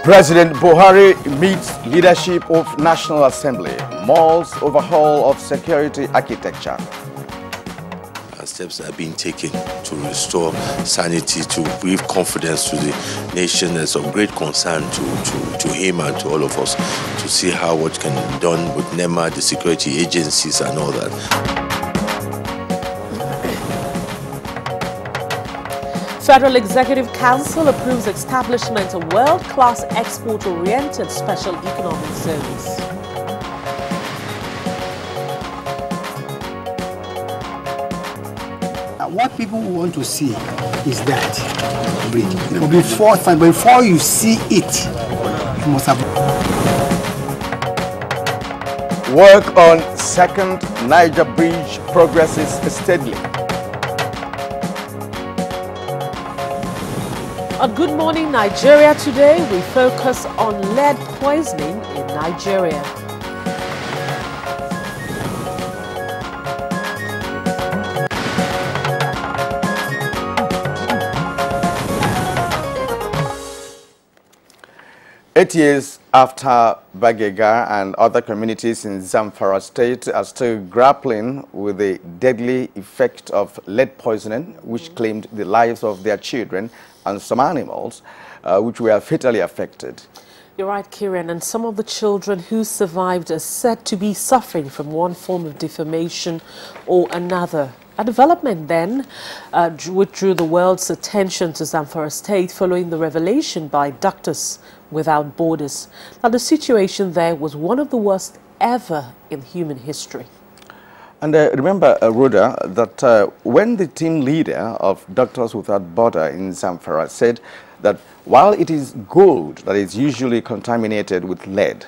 President Buhari meets leadership of National Assembly, malls overhaul of security architecture. Steps are being taken to restore sanity, to give confidence to the nation. Is of great concern to him and to all of us to see how what can be done with NEMA, the security agencies and all that. Federal Executive Council approves establishment of world-class export-oriented special economic zones. What people want to see is that before you see it, you must have. Work on second Niger Bridge progresses steadily. On Good Morning Nigeria today, we focus on lead poisoning in Nigeria. Eight years after Bagega and other communities in Zamfara state are still grappling with the deadly effect of lead poisoning, which claimed the lives of their children and some animals, which were fatally affected. You're right, Kieran, and some of the children who survived are said to be suffering from one form of deformation or another. A development then which drew the world's attention to Zamfara state following the revelation by Doctors Without Borders. Now, the situation there was one of the worst ever in human history. And remember, Rhoda, that when the team leader of Doctors Without Borders in Zamfara said that while it is gold that is usually contaminated with lead,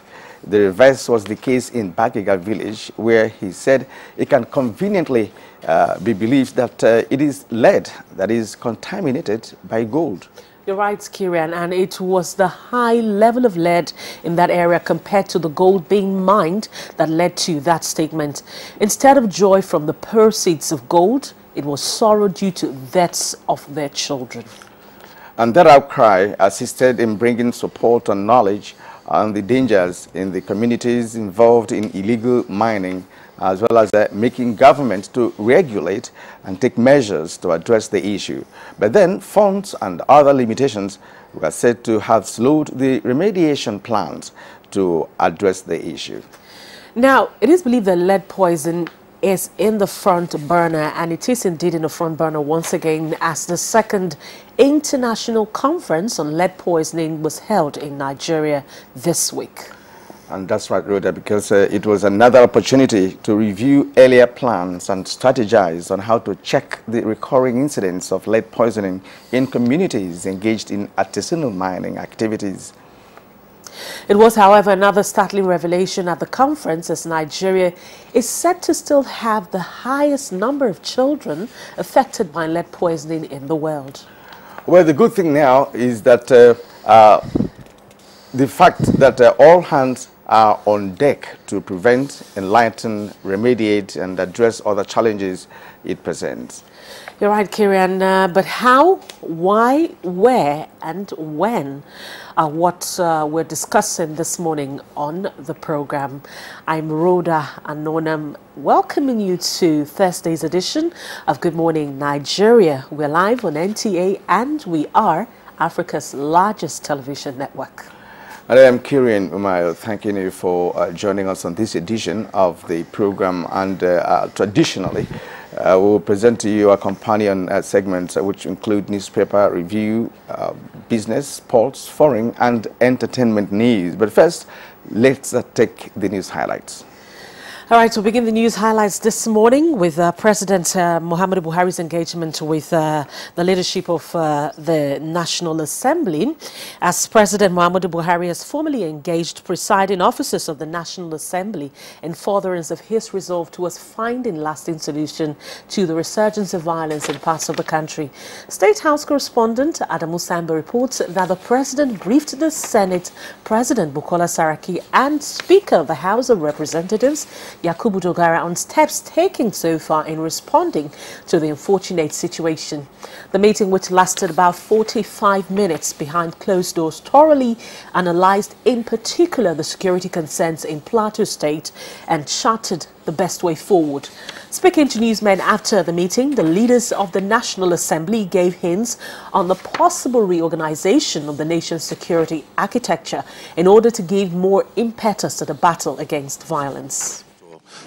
the reverse was the case in Bagega village, where he said it can conveniently be believed that it is lead that is contaminated by gold. You're right, Kieran, and it was the high level of lead in that area compared to the gold being mined that led to that statement. Instead of joy from the proceeds of gold, it was sorrow due to deaths of their children. And that outcry assisted in bringing support and knowledge on the dangers in the communities involved in illegal mining, as well as making government to regulate and take measures to address the issue. But then funds and other limitations were said to have slowed the remediation plans to address the issue. Now, it is believed that lead poison is in the front burner, and it is indeed in the front burner once again as the second international conference on lead poisoning was held in Nigeria this week. And that's right, Rhoda, because it was another opportunity to review earlier plans and strategize on how to check the recurring incidents of lead poisoning in communities engaged in artisanal mining activities. It was, however, another startling revelation at the conference, as Nigeria is said to still have the highest number of children affected by lead poisoning in the world. Well, the good thing now is that the fact that all hands are on deck to prevent, enlighten, remediate, and address other challenges it presents. You're right, Kieran, but how, why, where, and when are what we're discussing this morning on the program. I'm Rhoda Anonam, welcoming you to Thursday's edition of Good Morning Nigeria. We're live on NTA, and we are Africa's largest television network. And I am Kieran Umayo, thanking you for joining us on this edition of the program. And traditionally, we'll present to you a companion segments which include newspaper review, business, sports, foreign, and entertainment news. But first, let's take the news highlights. All right, we'll begin the news highlights this morning with President Muhammadu Buhari's engagement with the leadership of the National Assembly. As President Muhammadu Buhari has formally engaged presiding officers of the National Assembly in furtherance of his resolve towards finding lasting solution to the resurgence of violence in parts of the country. State House correspondent Adamu Samba reports that the President briefed the Senate President Bukola Saraki and Speaker of the House of Representatives Yakubu Dogara on steps taken so far in responding to the unfortunate situation. The meeting, which lasted about 45 minutes behind closed doors, thoroughly analyzed in particular the security concerns in Plateau State and charted the best way forward. Speaking to newsmen after the meeting, the leaders of the National Assembly gave hints on the possible reorganization of the nation's security architecture in order to give more impetus to the battle against violence.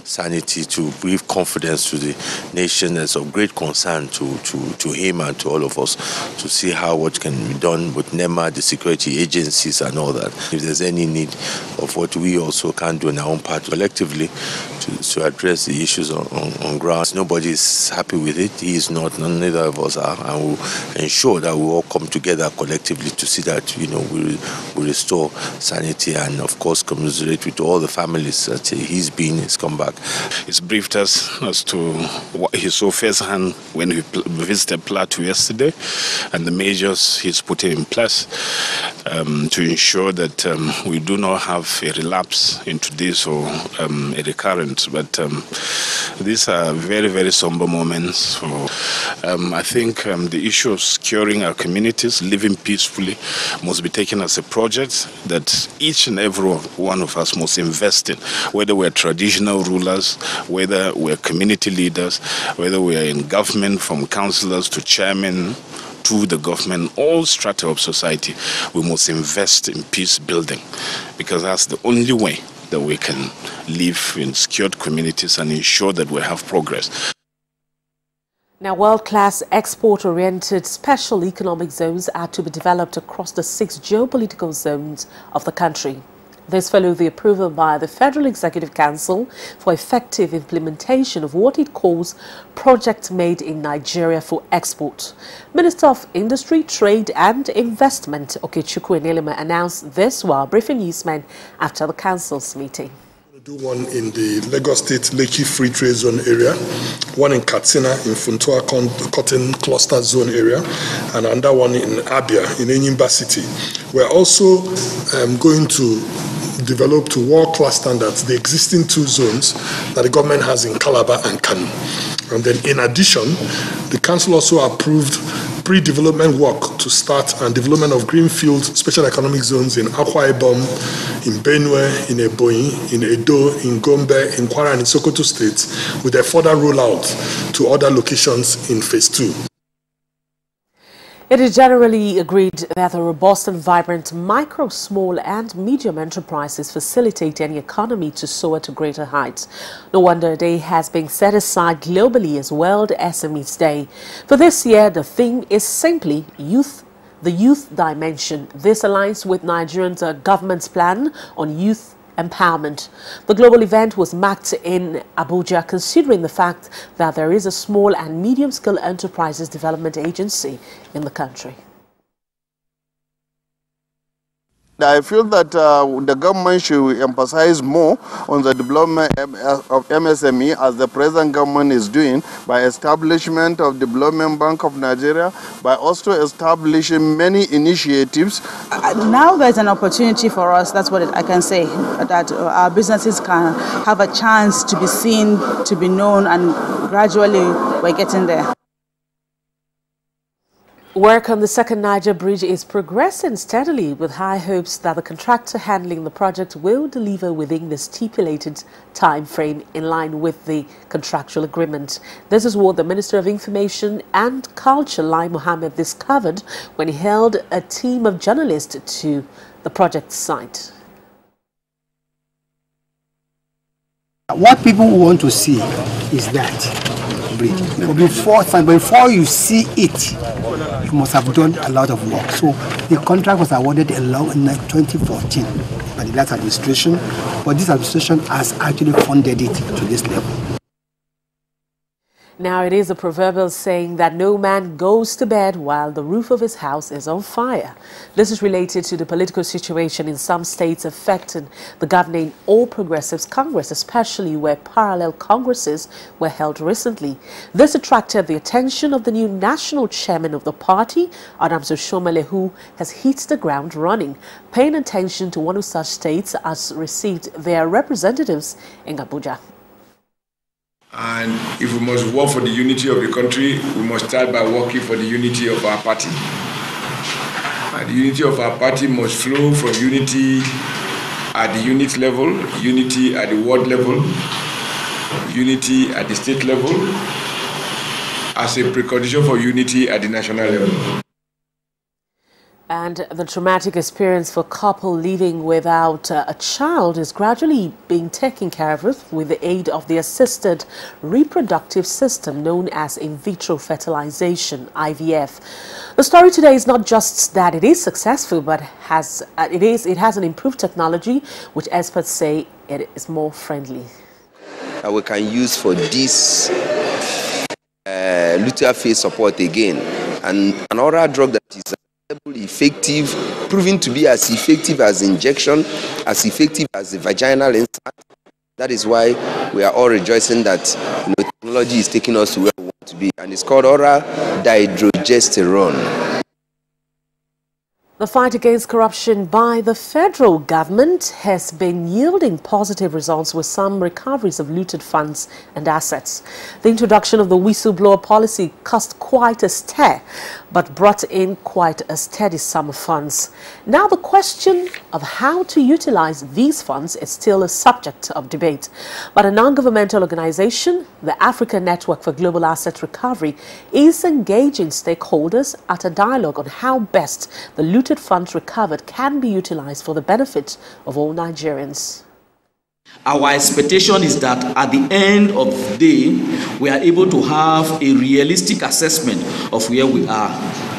Sanity, to breathe confidence to the nation is of great concern to him and to all of us, to see how what can be done with NEMA, the security agencies and all that. If there's any need of what we also can do in our own part collectively to address the issues on ground. Nobody is happy with it. He is not, neither of us are, and we'll ensure that we all come together collectively to see that, we restore sanity and of course commiserate with all the families that he's come back. He's briefed us as to what he saw firsthand when he visited Plateau yesterday and the measures he's putting in place to ensure that we do not have a relapse into this or a recurrence. But these are very, very somber moments. I think the issue of securing our communities, living peacefully, must be taken as a project that each and every one of us must invest in, whether we're traditional rulers, whether we're community leaders, whether we are in government, from councillors to chairmen to the government, all strata of society. We must invest in peace building, because that's the only way that we can live in secured communities and ensure that we have progress. Now, world-class export-oriented special economic zones are to be developed across the 6 geopolitical zones of the country. This followed the approval by the Federal Executive Council for effective implementation of what it calls Project Made in Nigeria for Export. Minister of Industry, Trade and Investment Okechukwu Enelema announced this while briefing newsmen after the Council's meeting. Do one in the Lagos State Lekki Free Trade Zone area, one in Katsina in Funtua Cotton Cluster Zone area, and another one in Abia in Enyimba City. We're also going to develop to world-class standards the existing 2 zones that the government has in Calabar and Kano. And then in addition, the council also approved pre-development work to start and development of greenfield special economic zones in Akwa Ibom, in Benue, in Ebonyi, in Edo, in Gombe, in Kwara and in Sokoto states, with a further rollout to other locations in phase 2. It is generally agreed that a robust and vibrant micro, small and medium enterprises facilitate any economy to soar to greater heights. No wonder a day has been set aside globally as World SMEs Day. For this year, the theme is simply youth, the youth dimension. This aligns with Nigerian's government's plan on youth empowerment. The global event was marked in Abuja, considering the fact that there is a small and medium-scale enterprises development agency in the country. I feel that the government should emphasize more on the development of MSME, as the present government is doing, by establishment of Development Bank of Nigeria, by also establishing many initiatives. Now there's an opportunity for us, that's what I can say, that our businesses can have a chance to be seen, to be known, and gradually we're getting there. Work on the second Niger Bridge is progressing steadily, with high hopes that the contractor handling the project will deliver within the stipulated time frame in line with the contractual agreement. This is what the Minister of Information and Culture, Lai Mohammed, discovered when he held a team of journalists to the project site. What people want to see is that bridge. But before you see it, you must have done a lot of work. So the contract was awarded in 2014 by the last administration, but this administration has actually funded it to this level. Now, it is a proverbial saying that no man goes to bed while the roof of his house is on fire. This is related to the political situation in some states affecting the governing All Progressives Congress, especially where parallel congresses were held recently. This attracted the attention of the new national chairman of the party, Adams Oshomole, who has hit the ground running. Paying attention to one of such states has received their representatives in Abuja. And if we must work for the unity of the country, we must start by working for the unity of our party. And the unity of our party must flow from unity at the unit level, unity at the ward level, unity at the state level, as a precondition for unity at the national level. And the traumatic experience for a couple living without a child is gradually being taken care of with the aid of the assisted reproductive system known as in vitro fertilization, IVF. The story today is not just that it is successful, but it has an improved technology, which experts say it is more friendly. We can use for this luteal phase support again, and an oral drug that is effective, proven to be as effective as injection, as effective as the vaginal insert. That is why we are all rejoicing that technology is taking us to where we want to be, and it's called oral dihydrogesterone. The fight against corruption by the federal government has been yielding positive results with some recoveries of looted funds and assets. The introduction of the whistleblower policy cost quite a stir, but brought in quite a steady sum of funds. Now the question of how to utilize these funds is still a subject of debate. But a non-governmental organization, the African Network for Global Asset Recovery, is engaging stakeholders at a dialogue on how best the looted funds recovered can be utilized for the benefit of all Nigerians. Our expectation is that at the end of the day, we are able to have a realistic assessment of where we are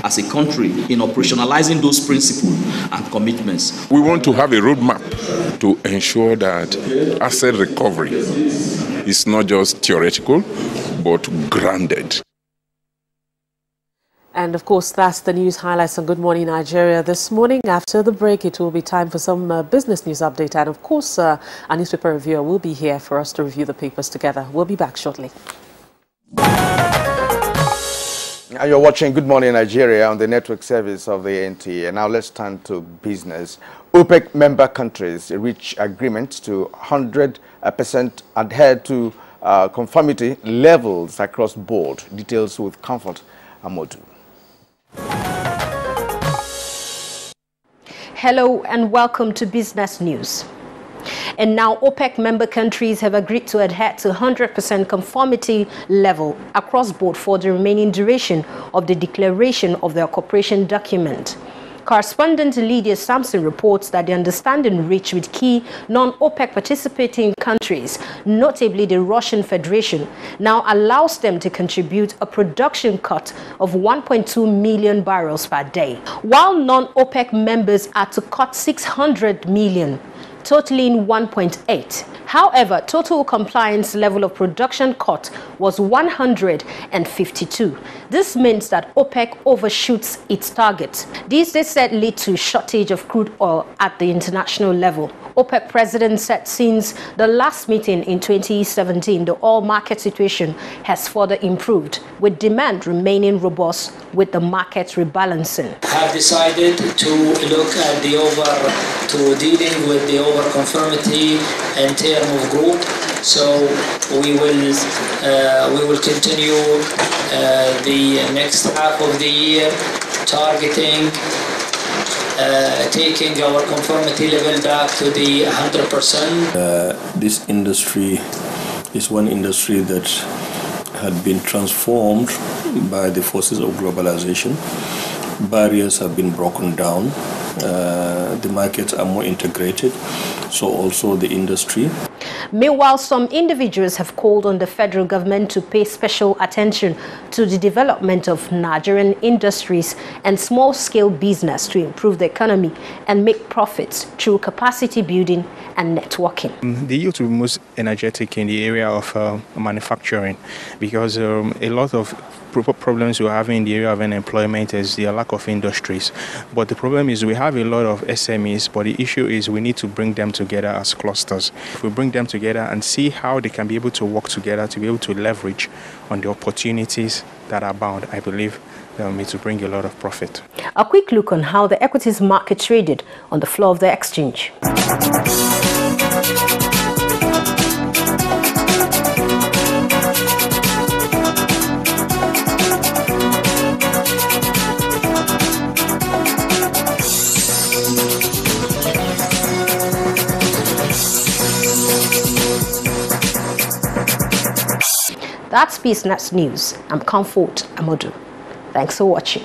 as a country in operationalizing those principles and commitments. We want to have a roadmap to ensure that asset recovery is not just theoretical, but grounded. And of course, that's the news highlights on Good Morning Nigeria this morning. After the break, it will be time for some business news update. And of course, our newspaper reviewer will be here for us to review the papers together. We'll be back shortly. Now you're watching Good Morning Nigeria on the network service of the NTA. Now let's turn to business. OPEC member countries reach agreement to 100% adhere to conformity levels across board. Details with Comfort Amodu. Hello and welcome to Business News. And now OPEC member countries have agreed to adhere to 100% conformity level across board for the remaining duration of the declaration of their cooperation document. Correspondent Lydia Sampson reports that the understanding reached with key non-OPEC participating countries, notably the Russian Federation, now allows them to contribute a production cut of 1.2 million barrels per day, while non-OPEC members are to cut 600 million, totaling 1.8. However, total compliance level of production cut was 152. This means that OPEC overshoots its target. This, they said, lead to shortage of crude oil at the international level. OPEC president said since the last meeting in 2017, the oil market situation has further improved, with demand remaining robust with the market rebalancing. Have decided to look at dealing with the over-conformity in terms of group. So we will continue the next half of the year targeting taking our conformity level back to the 100%. This industry is one industry that had been transformed by the forces of globalization. Barriers have been broken down. The markets are more integrated, so also the industry. Meanwhile, some individuals have called on the federal government to pay special attention to the development of Nigerian industries and small-scale business to improve the economy and make profits through capacity building and networking. The youth will be most energetic in the area of manufacturing, because a lot of problems we're having in the area of unemployment is the lack of industries. But the problem is we have a lot of SMEs, but the issue is we need to bring them together as clusters. If we bring them together and see how they can be able to work together to be able to leverage on the opportunities that are bound, I believe it will bring a lot of profit. A quick look on how the equities market traded on the floor of the exchange. That's Business News. I'm Comfort Amodu. Thanks for watching.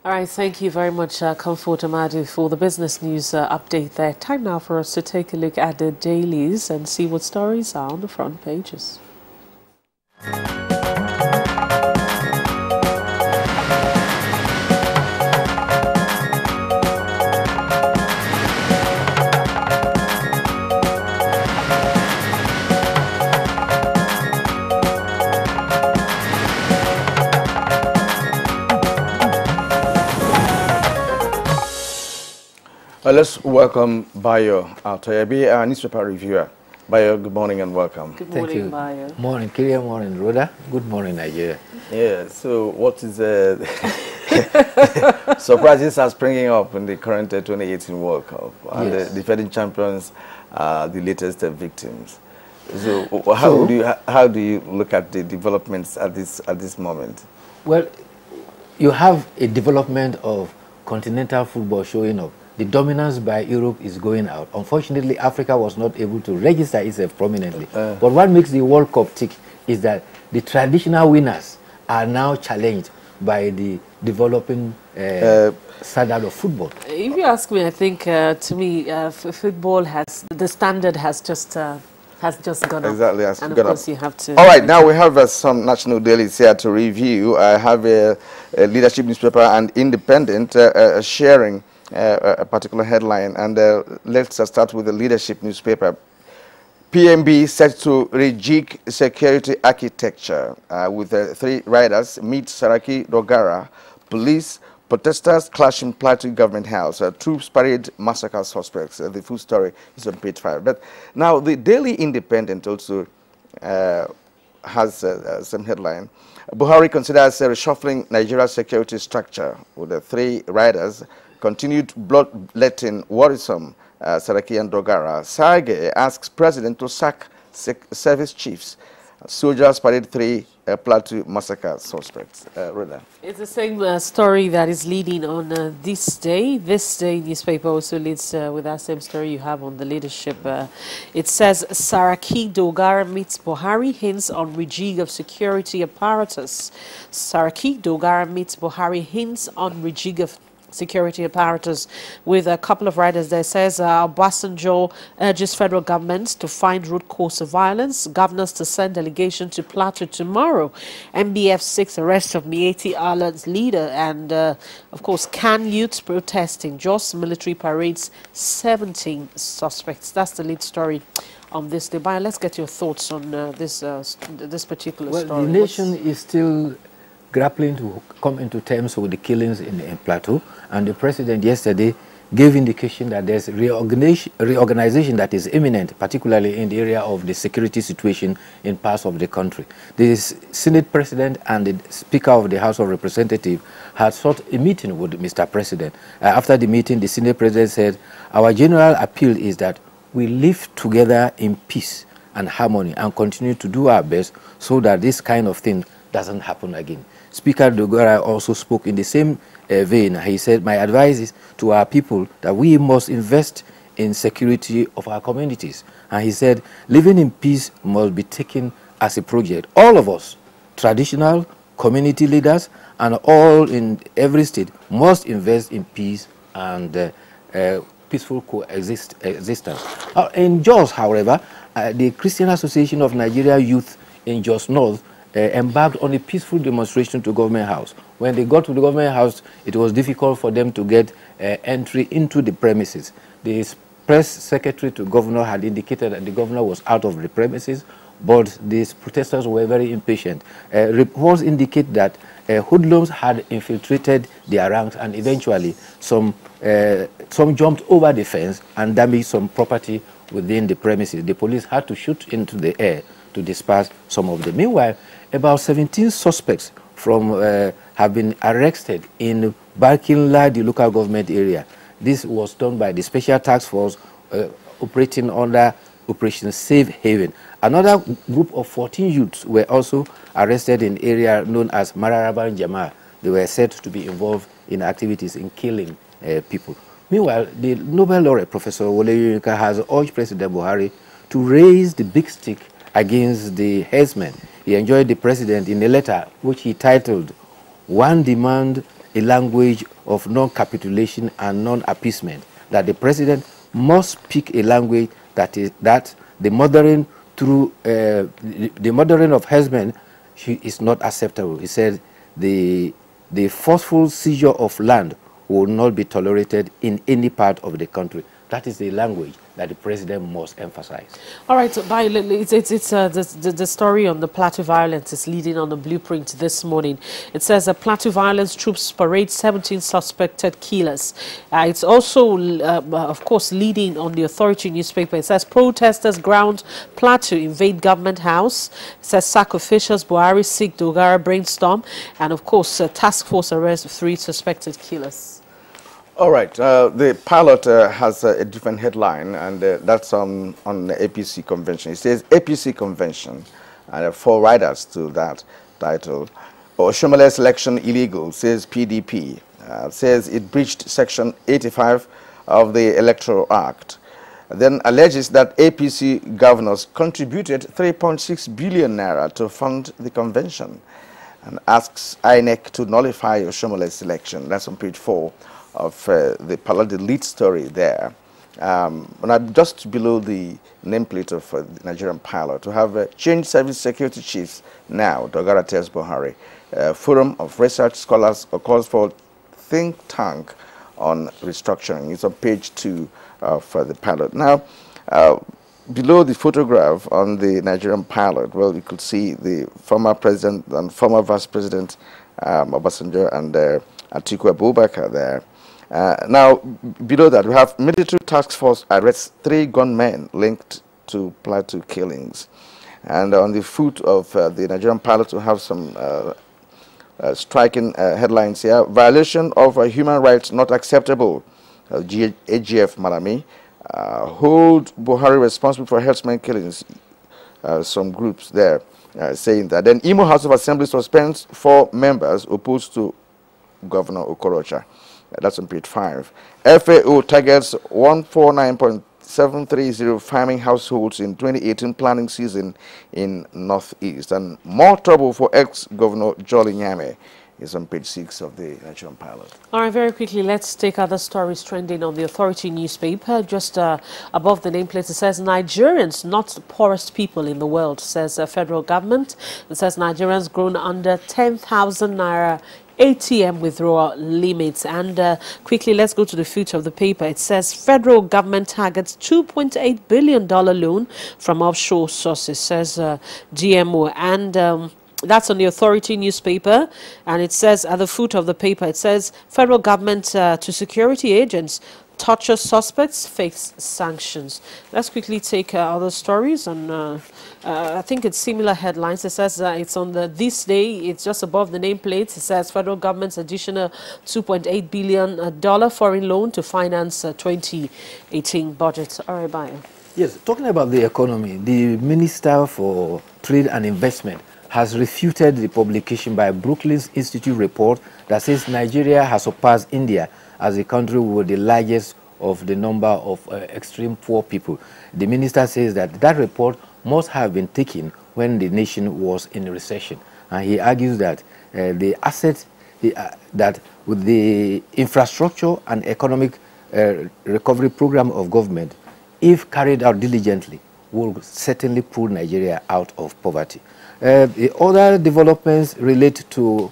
All right, thank you very much, Comfort Amadu, for the business news update there. Time now for us to take a look at the dailies and see what stories are on the front pages. Let's welcome Bayo Altoyabi, our newspaper reviewer. Bayo, good morning and welcome. Good morning, Bayo. Morning, Kyria. Morning, Rhoda. Good morning, Nigeria. Yeah, so what is surprises are springing up in the current 2018 World Cup? And the defending champions are the latest victims. So how do you look at the developments at this moment? Well, you have a development of continental football showing up. The dominance by Europe is going out. Unfortunately, Africa was not able to register itself prominently. But what makes the World Cup tick is that the traditional winners are now challenged by the developing standard of football. If you ask me, I think to me, football the standard has just gone up. Exactly, has and gone of course up. You have to. All right, now we have some national dailies here to review. I have a leadership newspaper and Independent sharing a particular headline, and let's start with the leadership newspaper. PMB set to rejig security architecture with 3 riders meet Saraki Dogara. Police protesters clash in Plateau Government House. Troops parade massacre suspects. The full story is on page 5. But now the Daily Independent also has some headline. Buhari considers reshuffling Nigeria's security structure with the 3 riders. Continued bloodletting worrisome, Saraki and Dogara. Sage asks president to sack service chiefs. Soldiers parade 3 Plateau massacre suspects. Rhoda. It's the same story that is leading on This Day. This Day newspaper also leads with that same story you have on the leadership. It says Saraki Dogara meets Buhari, hints on rejig of security apparatus. Saraki Dogara meets Buhari, hints on rejig of security apparatus with a couple of riders there. Says Obasanjo urges federal government to find root cause of violence. Governors to send delegation to Plateau tomorrow. MBF 6 arrest of Mieti Allah's leader. And of course, can youths protesting. Jos military parades 17 suspects. That's the lead story on this day. Bayo, let's get your thoughts on this particular story. The nation is still grappling to come into terms with the killings in Plateau, and the president yesterday gave indication that there's reorganization that is imminent, particularly in the area of the security situation in parts of the country. The Senate President and the Speaker of the House of Representatives had sought a meeting with Mr. President. After the meeting, the Senate President said, our general appeal is that we live together in peace and harmony and continue to do our best so that this kind of thing doesn't happen again. Speaker Dogara also spoke in the same vein. He said, my advice is to our people that we must invest in security of our communities. And he said, living in peace must be taken as a project. All of us, traditional community leaders, and all in every state must invest in peace and peaceful coexistence. In Jos, however, the Christian Association of Nigeria Youth in Jos North embarked on a peaceful demonstration to Government House. When they got to the Government House, it was difficult for them to get entry into the premises. The press secretary to governor had indicated that the governor was out of the premises, but these protesters were very impatient. Reports indicate that hoodlums had infiltrated their ranks, and eventually some jumped over the fence and damaged some property within the premises. The police had to shoot into the air to disperse some of them. Meanwhile, about 17 suspects have been arrested in Barkinla, the local government area. This was done by the Special Task Force operating under Operation Safe Haven. Another group of 14 youths were also arrested in area known as Mararaban Jama. They were said to be involved in activities in killing people. Meanwhile, the Nobel laureate, Professor Wole Soyinka, has urged President Buhari to raise the big stick against the herdsmen. He enjoined the president in a letter which he titled, "One Demand, a Language of Non-Capitulation and Non-Appeasement," that the president must speak a language that the murdering of herdsmen is not acceptable. He said the forceful seizure of land will not be tolerated in any part of the country. That is the language that the president must emphasize. All right, so the story on the Plateau violence is leading on the blueprint this morning. It says Plateau violence troops parade 17 suspected killers. It's also, of course, leading on the Authority newspaper. It says protesters ground Plateau, invade government house. It says sack officials, Buhari seek Dogara brainstorm. And, of course, task force arrests 3 suspected killers. All right, the pilot has a different headline, and that's on the APC convention. It says APC convention, and 4 riders to that title. Oshomale's election illegal, says PDP. Says it breached Section 85 of the Electoral Act. Then alleges that APC governors contributed 3.6 billion naira to fund the convention, and asks INEC to nullify Oshomale's election. That's on page 4 of the lead story there. And just below the nameplate of the Nigerian pilot, to have changed service security chiefs now, Dogara tells Buhari. Forum of research scholars calls for think tank on restructuring. It's on page 2 for the pilot. Now, below the photograph on the Nigerian pilot, well, you could see the former president and former vice president Obasanjo and Atiku Abubakar there. Now, below that, we have military task force arrests 3 gunmen linked to Plateau killings. And on the foot of the Nigerian pilot, we have some striking headlines here. Violation of human rights not acceptable. AGF Malami. Hold Buhari responsible for herdsmen killings. Some groups there saying that. Then Imo House of Assembly suspends 4 members opposed to Governor Okorocha. That's on page 5. FAO targets 149.730 farming households in 2018 planning season in Northeast. And more trouble for ex-Governor Jolly Nyame is on page 6 of the Nigerian pilot. All right, very quickly, let's take other stories trending on the Authority newspaper. Just above the nameplate, it says Nigerians, not the poorest people in the world, says federal government. It says Nigerians grown under 10,000 naira ATM withdrawal limits. And quickly, let's go to the future of the paper. It says federal government targets $2.8 billion loan from offshore sources, says GMO. And that's on the Authority newspaper. And it says at the foot of the paper, it says federal government to security agents, torture suspects face sanctions. Let's quickly take other stories, and I think it's similar headlines. It says it's on this day, it's just above the nameplate. It says federal government's additional $2.8 billion foreign loan to finance 2018 budget. All right, bye. Yes, talking about the economy, the Minister for Trade and Investment has refuted the publication by Brookings Institute report that says Nigeria has surpassed India as a country with the largest of the number of extreme poor people. The minister says that that report must have been taken when the nation was in recession. And he argues that the assets, that with the infrastructure and economic recovery program of government, if carried out diligently, will certainly pull Nigeria out of poverty. The other developments relate to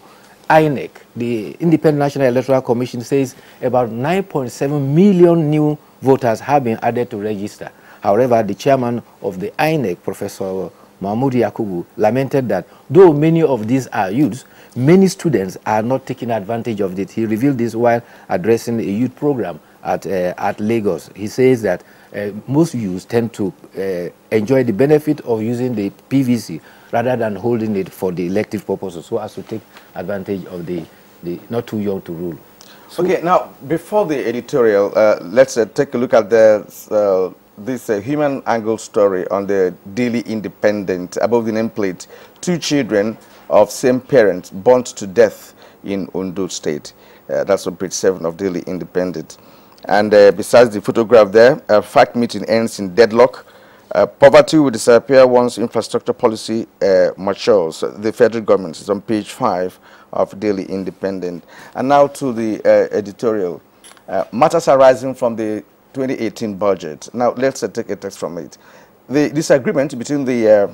INEC. The Independent National Electoral Commission says about 9.7 million new voters have been added to register. However, the chairman of the INEC, Professor Mahmoud Yakubu, lamented that though many of these are youths, many students are not taking advantage of it. He revealed this while addressing a youth program at Lagos. He says that most youths tend to enjoy the benefit of using the PVC rather than holding it for the elective purposes, so as to take advantage of the not too young to rule. So, okay, now, before the editorial, let's take a look at this human angle story on the Daily Independent. Above the nameplate, 2 children of same parents burnt to death in Ondo State. That's on page 7 of Daily Independent. And besides the photograph there, a fact meeting ends in deadlock. Poverty will disappear once infrastructure policy matures. The federal government is on page 5 of Daily Independent. And now to the editorial. Matters arising from the 2018 budget. Now let's take a text from it. The disagreement between the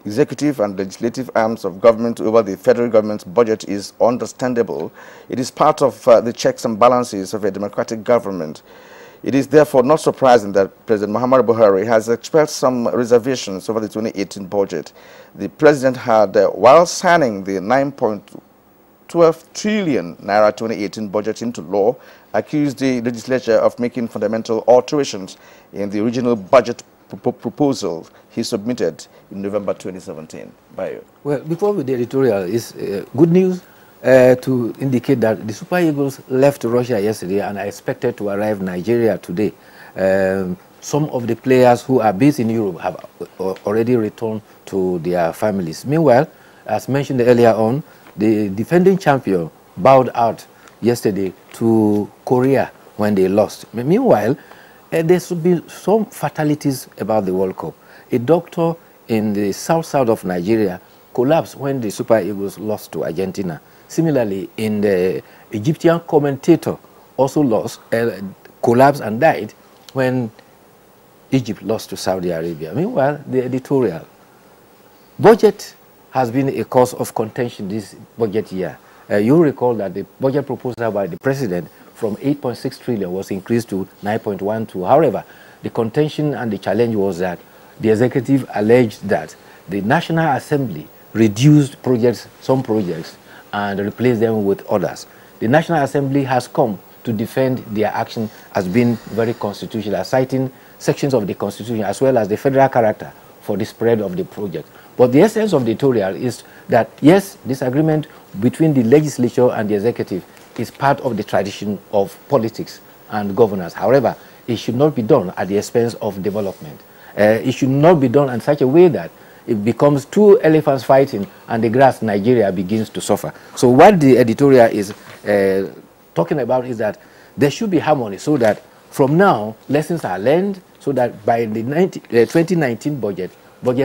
executive and legislative arms of government over the federal government's budget is understandable. It is part of the checks and balances of a democratic government. It is therefore not surprising that President Muhammadu Buhari has expressed some reservations over the 2018 budget. The president had, while signing the 9.12 trillion naira 2018 budget into law, accused the legislature of making fundamental alterations in the original budget proposal he submitted in November 2017. Bayo. Well, before the editorial, is good news to indicate that the Super Eagles left Russia yesterday and are expected to arrive in Nigeria today. Some of the players who are based in Europe have already returned to their families. Meanwhile, as mentioned earlier on, the defending champion bowed out yesterday to Korea when they lost. Meanwhile, there should be some fatalities about the World Cup. A doctor in the south of Nigeria collapsed when the Super Eagles lost to Argentina. Similarly, in the Egyptian commentator also collapsed and died when Egypt lost to Saudi Arabia. Meanwhile, the editorial. Budget has been a cause of contention this budget year. You recall that the budget proposal by the president from 8.6 trillion was increased to 9.12. However, the contention and the challenge was that the executive alleged that the National Assembly reduced some projects, and replaced them with others. The National Assembly has come to defend their action as being very constitutional, citing sections of the Constitution as well as the federal character for the spread of the project. But the essence of the editorial is that, yes, this agreement between the legislature and the executive is part of the tradition of politics and governance. However, it should not be done at the expense of development. It should not be done in such a way that it becomes two elephants fighting and the grass in Nigeria begins to suffer. So what the editorial is talking about is that there should be harmony so that from now, lessons are learned so that by the 2019 budget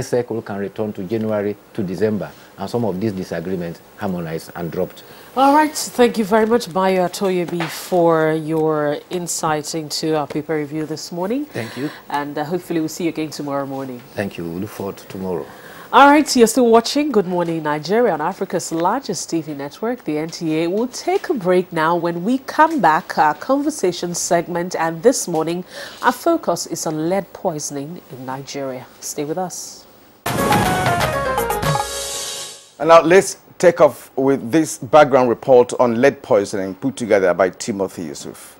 cycle can return to January to December, and some of these disagreements harmonized and dropped. All right, thank you very much, Bayo Atoyebi, for your insight into our paper review this morning. Thank you. And hopefully we'll see you again tomorrow morning. Thank you. We look forward to tomorrow. All right, you're still watching Good Morning Nigeria on Africa's largest TV network, the NTA. We'll take a break now. When we come back, our conversation segment, and this morning, our focus is on lead poisoning in Nigeria. Stay with us. And now let's take off with this background report on lead poisoning put together by Timothy Yusuf.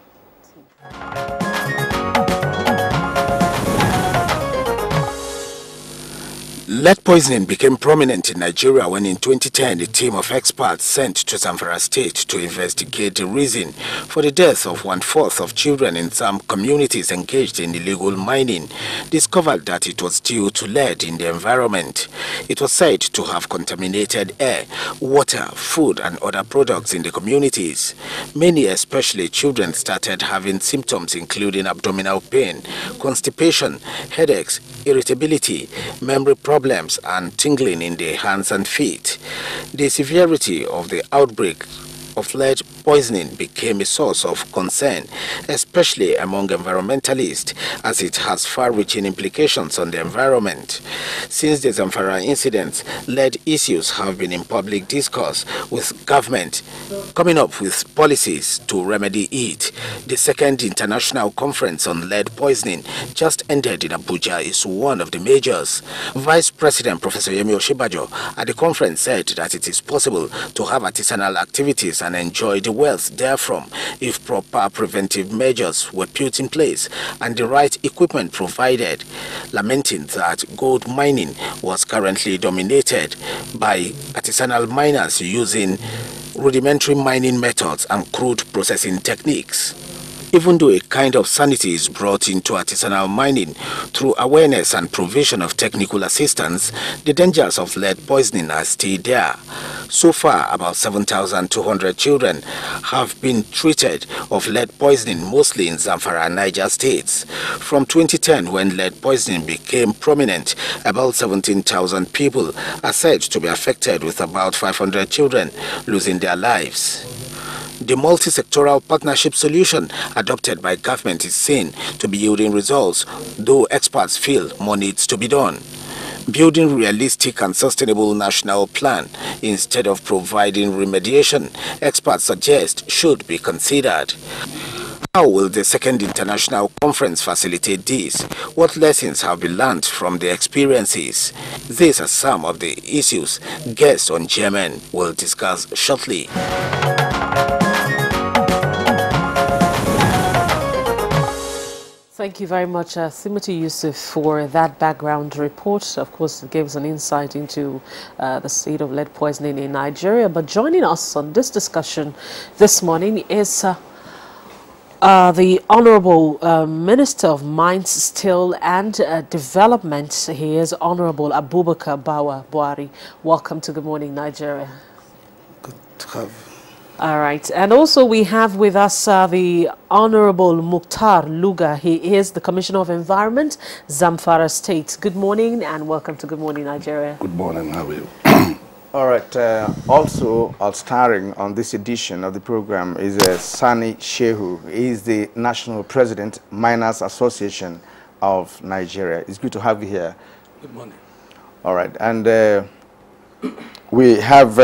Lead poisoning became prominent in Nigeria when in 2010 a team of experts sent to Zamfara State to investigate the reason for the death of 1/4 of children in some communities engaged in illegal mining discovered that it was due to lead in the environment. It was said to have contaminated air, water, food and other products in the communities. Many, especially children, started having symptoms including abdominal pain, constipation, headaches, irritability, memory problems and tingling in the hands and feet. The severity of the outbreak of lead poisoning became a source of concern, especially among environmentalists, as it has far-reaching implications on the environment. Since the Zamfara incident, lead issues have been in public discourse, with government coming up with policies to remedy it. The second international conference on lead poisoning just ended in Abuja is one of the measures. Vice President Professor Yemi Oshibajo at the conference said that it is possible to have artisanal activities and enjoy the wealth therefrom if proper preventive measures were put in place and the right equipment provided, lamenting that gold mining was currently dominated by artisanal miners using rudimentary mining methods and crude processing techniques. Even though a kind of sanity is brought into artisanal mining through awareness and provision of technical assistance, the dangers of lead poisoning are still there. So far, about 7,200 children have been treated of lead poisoning, mostly in Zamfara and Niger states. From 2010, when lead poisoning became prominent, about 17,000 people are said to be affected, with about 500 children losing their lives. The multi-sectoral partnership solution adopted by government is seen to be yielding results, though experts feel more needs to be done. Building realistic and sustainable national plan instead of providing remediation, experts suggest should be considered. How will the second international conference facilitate this? What lessons have been learned from the experiences? These are some of the issues guests on Chairman will discuss shortly. Thank you very much, Timothy Yusuf, for that background report. Of course, it gave us an insight into the state of lead poisoning in Nigeria. But joining us on this discussion this morning is the Honorable Minister of Mines, Steel and Development. He is Honorable Abubakar Bawa Buhari. Welcome to Good Morning Nigeria. Good to have you. All right. And also we have with us the Honorable Mukhtar Luga. He is the Commissioner of Environment, Zamfara State. Good morning and welcome to Good Morning Nigeria. Good morning. How are you? All right. Also starring on this edition of the program is Sani Shehu. He is the National President, Miners Association of Nigeria. It's good to have you here. Good morning. All right. And we have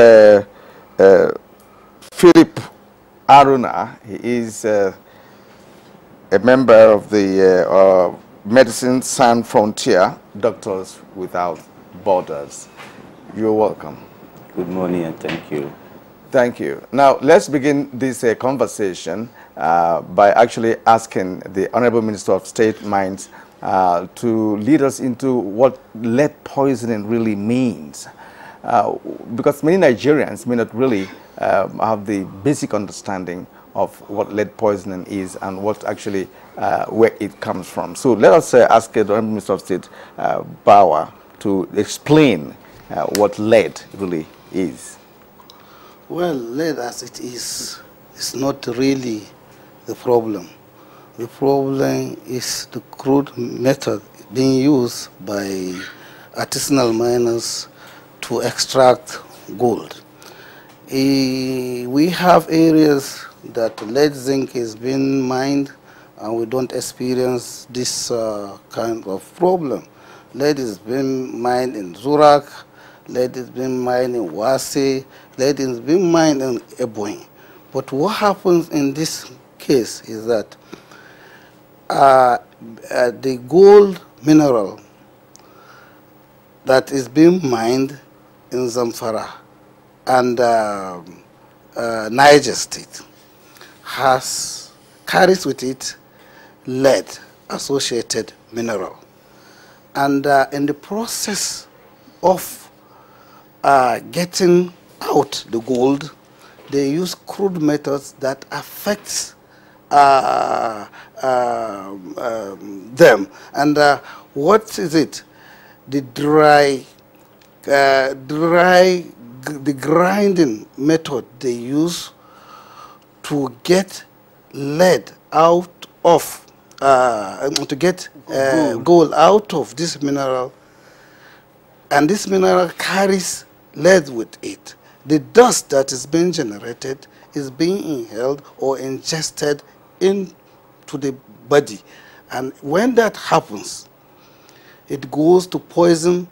Philip Aruna. He is a member of the Medicine Sans Frontier, Doctors Without Borders. You're welcome. Good morning and thank you. Thank you. Now, let's begin this conversation by actually asking the Honorable Minister of State Mines to lead us into what lead poisoning really means. Because many Nigerians may not really have the basic understanding of what lead poisoning is and what actually where it comes from. So let us ask the Honorable Minister of State Bawa to explain what lead really is. Well, lead as it is not really the problem. The problem is the crude method being used by artisanal miners to extract gold. We have areas that lead zinc is being mined and we don't experience this kind of problem. Lead is being mined in Zurak, lead is being mined in Wase, lead is being mined in Ebonyi. But what happens in this case is that the gold mineral that is being mined in Zamfara and Niger State carries with it lead associated mineral. And in the process of getting out the gold, they use crude methods that affects them. And what is it? The the grinding method they use to get lead out of to get gold out of this mineral, and this mineral carries lead with it. The dust that is being generated is being inhaled or ingested into the body, and when that happens, it goes to poison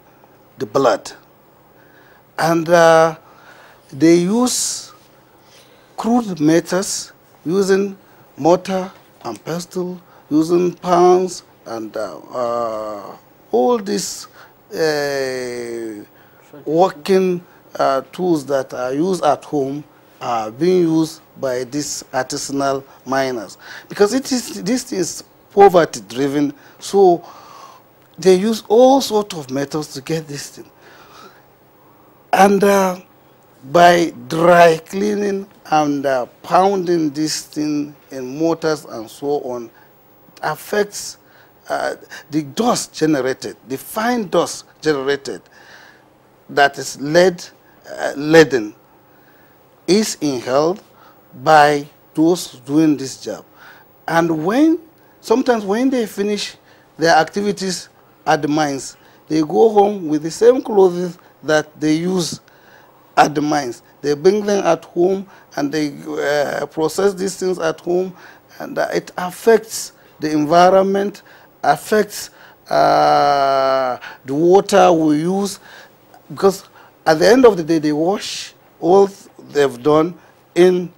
the blood. And they use crude methods, using mortar and pestle, using pans, and all these working tools that are used at home are being used by these artisanal miners. Because this is poverty driven, so they use all sorts of methods to get this thing. And by dry cleaning and pounding this thing in mortars and so on, it affects the dust generated, the fine dust generated that is leaden is inhaled by those doing this job. And sometimes when they finish their activities at the mines, they go home with the same clothes that they use at the mines. They bring them at home and they process these things at home, and it affects the environment, affects the water we use, because at the end of the day they wash all they've done in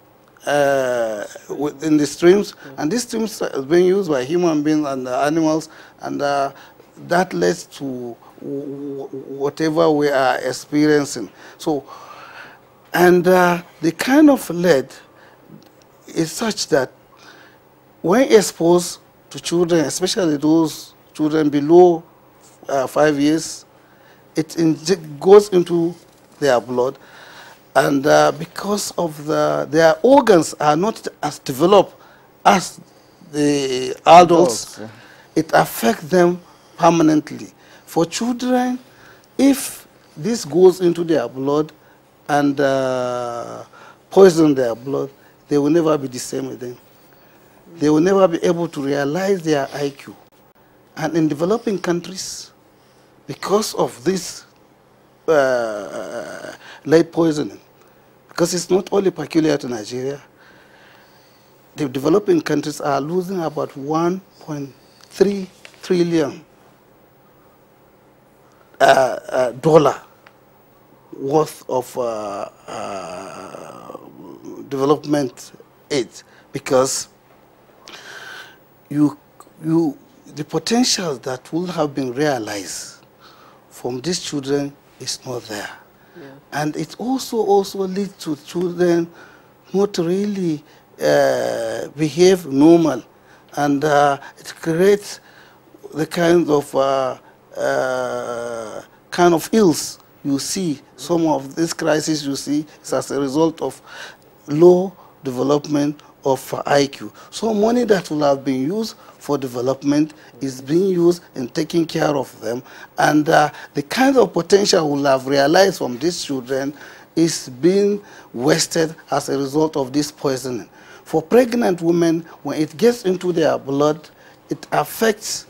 the streams, and these streams are being used by human beings and animals, and that leads to whatever we are experiencing. So, and the kind of lead is such that when exposed to children, especially those children below 5 years, it goes into their blood, and because of their organs are not as developed as the adults, it affects them permanently. For children, if this goes into their blood and poison their blood, they will never be the same again. They will never be able to realize their IQ. And in developing countries, because of this lead poisoning, because it's not only peculiar to Nigeria, the developing countries are losing about 1.3 trillion dollar worth of development aid, because the potential that will have been realized from these children is not there. Yeah. And it also leads to children not really behave normal, and it creates the kind of ills you see. Some of this crisis you see is as a result of low development of IQ. So money that will have been used for development is being used in taking care of them, and the kind of potential we'll have realized from these children is being wasted as a result of this poisoning. For pregnant women, when it gets into their blood, it affects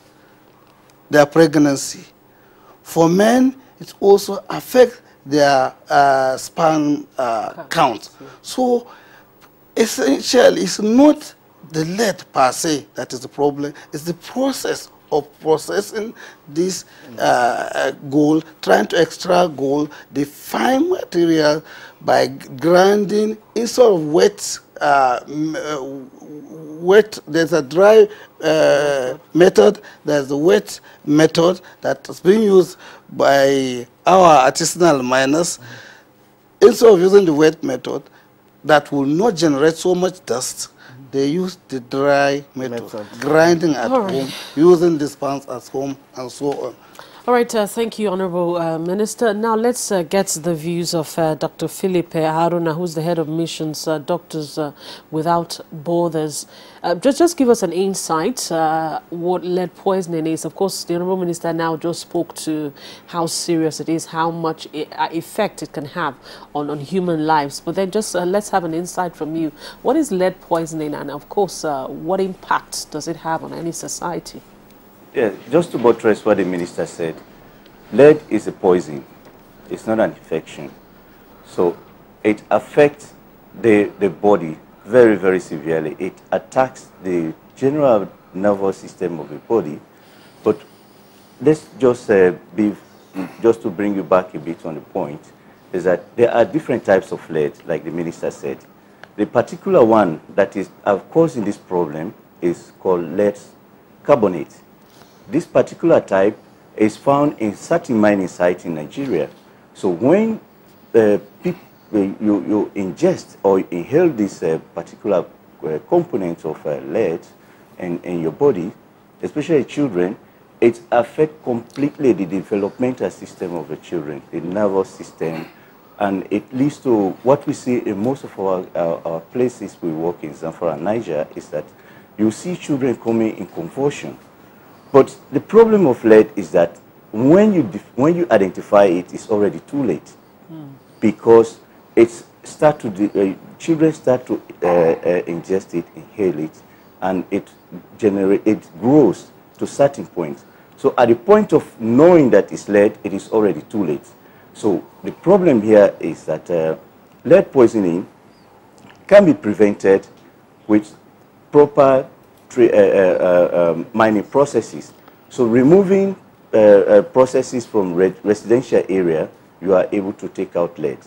their pregnancy. For men, it also affects their sperm count. So essentially, it's not the lead per se that is the problem, it's the process of processing this gold, trying to extract gold, the fine material, by grinding instead of wet. There's a dry method, there's a wet method that is being used by our artisanal miners. Instead of using the wet method that will not generate so much dust, they use the dry method. Grinding at home, using the spans at home, and so on. All right, thank you, Honorable Minister. Now let's get the views of Dr. Philip Haruna, who's the head of missions, Doctors Without Borders. Just give us an insight what lead poisoning is. Of course, the Honorable Minister now just spoke to how serious it is, how much effect it can have on human lives. But then just let's have an insight from you. What is lead poisoning, and of course, what impact does it have on any society? Yeah, just to buttress what the minister said, lead is a poison. It's not an infection. So it affects the body very, very severely. It attacks the general nervous system of the body. But let's just just to bring you back a bit on the point, is that there are different types of lead, like the minister said. The particular one that is causing this problem is called lead carbonate. This particular type is found in certain mining sites in Nigeria. So when you ingest or inhale this particular component of lead in your body, especially children, it affects completely the developmental system of the children, the nervous system, And it leads to what we see in most of our places we work in Zamfara and Niger is that you see children coming in convulsion. But the problem of lead is that when you identify it, it's already too late, because children start to ingest it, inhale it, and it grows to a certain point. So at the point of knowing that it's lead, it is already too late. So the problem here is that lead poisoning can be prevented with proper mining processes. So removing processes from residential area, you are able to take out lead.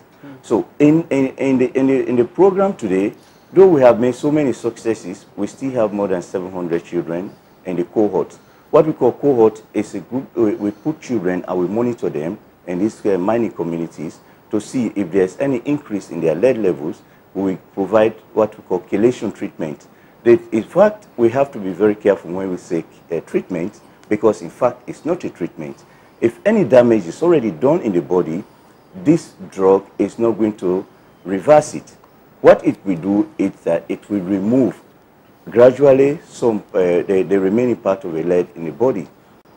So in the program today, though we have made so many successes, we still have more than 700 children in the cohort. What we call cohort is a group, we put children and we monitor them in these mining communities to see if there's any increase in their lead levels. We provide what we call chelation treatment. In fact, we have to be very careful when we say treatment, because in fact, it's not a treatment. If any damage is already done in the body, this drug is not going to reverse it. What it will do is that it will remove gradually the remaining part of the lead in the body.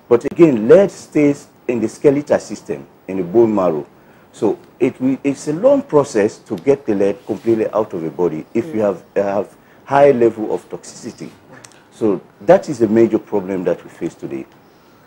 But again, lead stays in the skeletal system, in the bone marrow. So it's a long process to get the lead completely out of the body if you have high level of toxicity. So that is a major problem that we face today.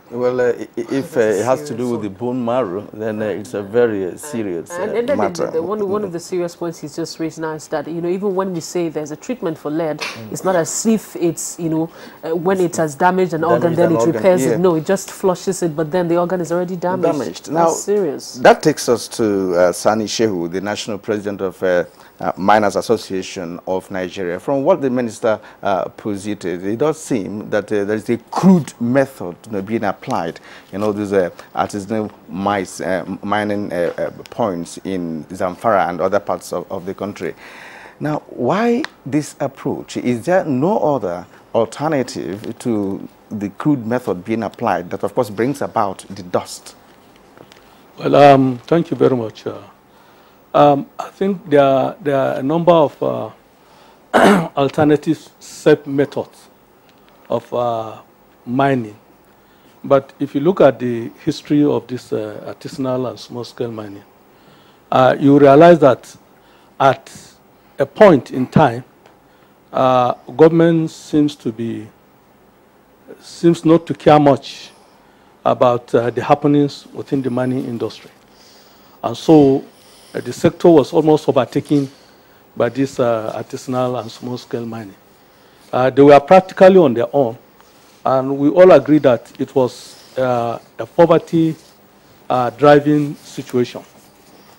Well, if it has to do with the bone marrow, then it's a very serious matter. One of the serious points he's just raised now is that, even when we say there's a treatment for lead, it's not as if it's, when it has damaged an organ, then it repairs it. No, it just flushes it, but then the organ is already damaged. Now, that's serious. That takes us to Sani Shehu, the national president of Miners Association of Nigeria. From what the minister posited, it does seem that there is a crude method being applied. These artisanal mining points in Zamfara and other parts of the country. Now, why this approach? Is there no other alternative to the crude method being applied that, of course, brings about the dust? Well, thank you very much. I think there are a number of alternative safe methods of mining. But if you look at the history of this artisanal and small-scale mining, you realize that at a point in time, government seems not to care much about the happenings within the mining industry. And so the sector was almost overtaken by this artisanal and small-scale mining. They were practically on their own, and we all agree that it was a poverty-driving situation.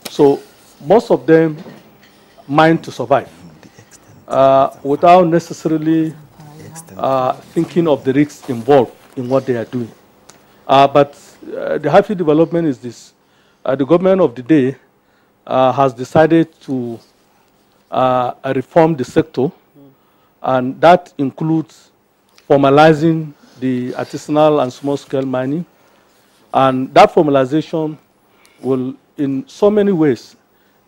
So most of them mined to survive without necessarily thinking of the risks involved in what they are doing. But the happy development is this. The government of the day has decided to reform the sector, and that includes formalizing the artisanal and small-scale mining. And that formalization will, in so many ways,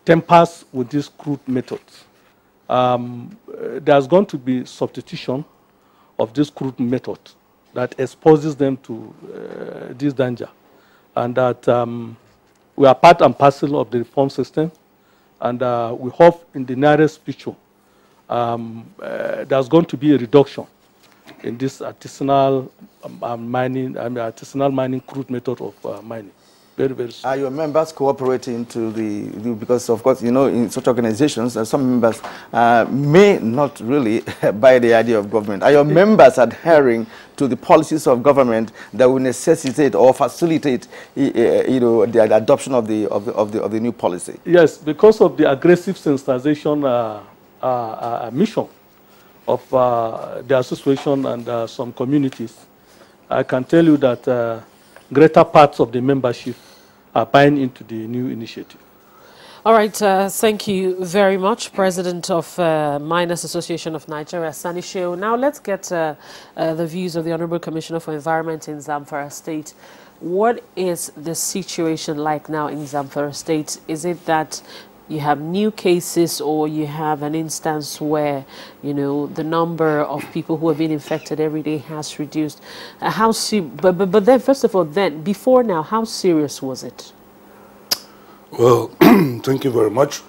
tempers with these crude methods. There's going to be substitution of this crude method that exposes them to this danger, and that we are part and parcel of the reform system, and we hope in the nearest future there's going to be a reduction in this artisanal mining crude method of mining. Very, very soon. Are your members cooperating because of course, in such organizations, some members may not really buy the idea of government. Are your members adhering to the policies of government that will necessitate or facilitate, the adoption of the new policy? Yes, because of the aggressive sensitization mission of the association and some communities, I can tell you that greater parts of the membership are buying into the new initiative. All right, thank you very much, President of Miners Association of Nigeria, Sani Shehu. Now let's get the views of the Honorable Commissioner for Environment in Zamfara State. what is the situation like now in Zamfara State? Is it that you have new cases, or you have an instance where, you know, the number of people who have been infected every day has reduced? But then, first of all, then, before now, how serious was it? Well, thank you very much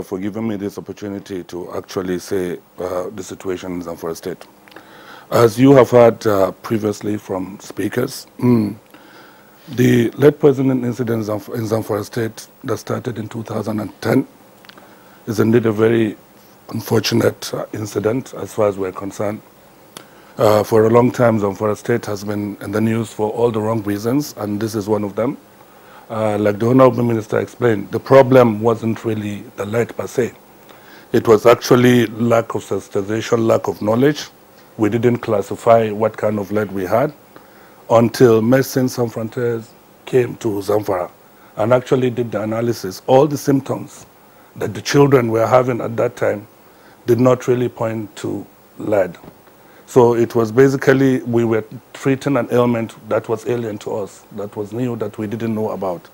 for giving me this opportunity to actually say the situation in Zamfara State. As you have heard previously from speakers, the lead poisoning incident in Zamfara State that started in 2010 is indeed a very unfortunate incident as far as we're concerned. For a long time, Zamfara State has been in the news for all the wrong reasons, and this is one of them. Like the Honorable Minister explained, the problem wasn't really the lead per se. It was actually lack of sensitization, lack of knowledge. We didn't classify what kind of lead we had until Medicine Sans Frontières came to Zamfara and actually did the analysis. All the symptoms that the children were having at that time did not really point to lead. So it was basically, we were treating an ailment that was alien to us, that was new, that we didn't know about.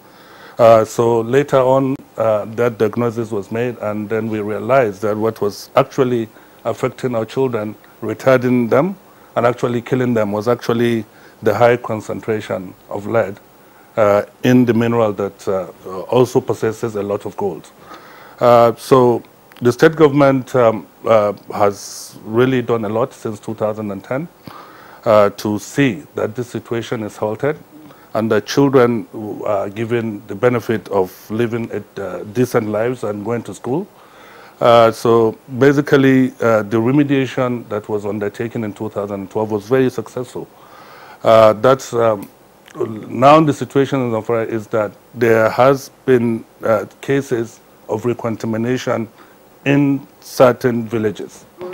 So later on, that diagnosis was made, and then we realized that what was actually affecting our children, retarding them, and actually killing them was actually the high concentration of lead in the mineral that also possesses a lot of gold. So the state government has really done a lot since 2010 to see that this situation is halted and that children are given the benefit of living decent lives and going to school. So basically, the remediation that was undertaken in 2012 was very successful. That's now the situation in Zamfara is that there has been cases of recontamination in certain villages. Are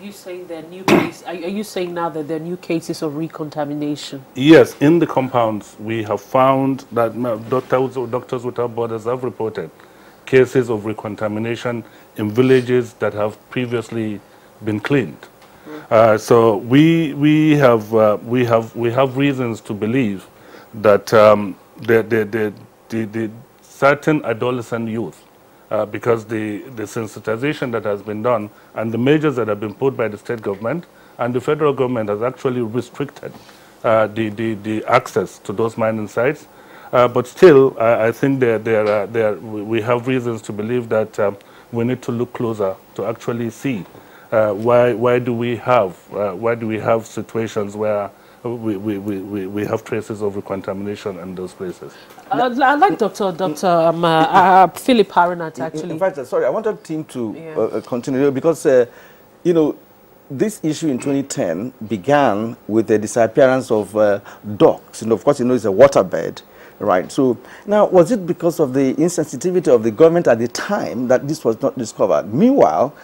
you saying there are new cases? Are you saying now that there are new cases of recontamination? Yes, in the compounds we have found that Doctors Without Borders have reported cases of recontamination in villages that have previously been cleaned. So we have reasons to believe that the certain adolescent youth, because the sensitization that has been done and the measures that have been put by the state government and the federal government has actually restricted the access to those mining sites. But still, I think we have reasons to believe that we need to look closer to actually see why do we have situations where we have traces of contamination in those places. I'd like Dr. Philip Harinat actually. In fact, sorry, I wanted the team to continue because, you know, this issue in 2010 began with the disappearance of dogs. And of course, you know, it's a waterbed. Right. So now, was it because of the insensitivity of the government at the time that this was not discovered? Meanwhile,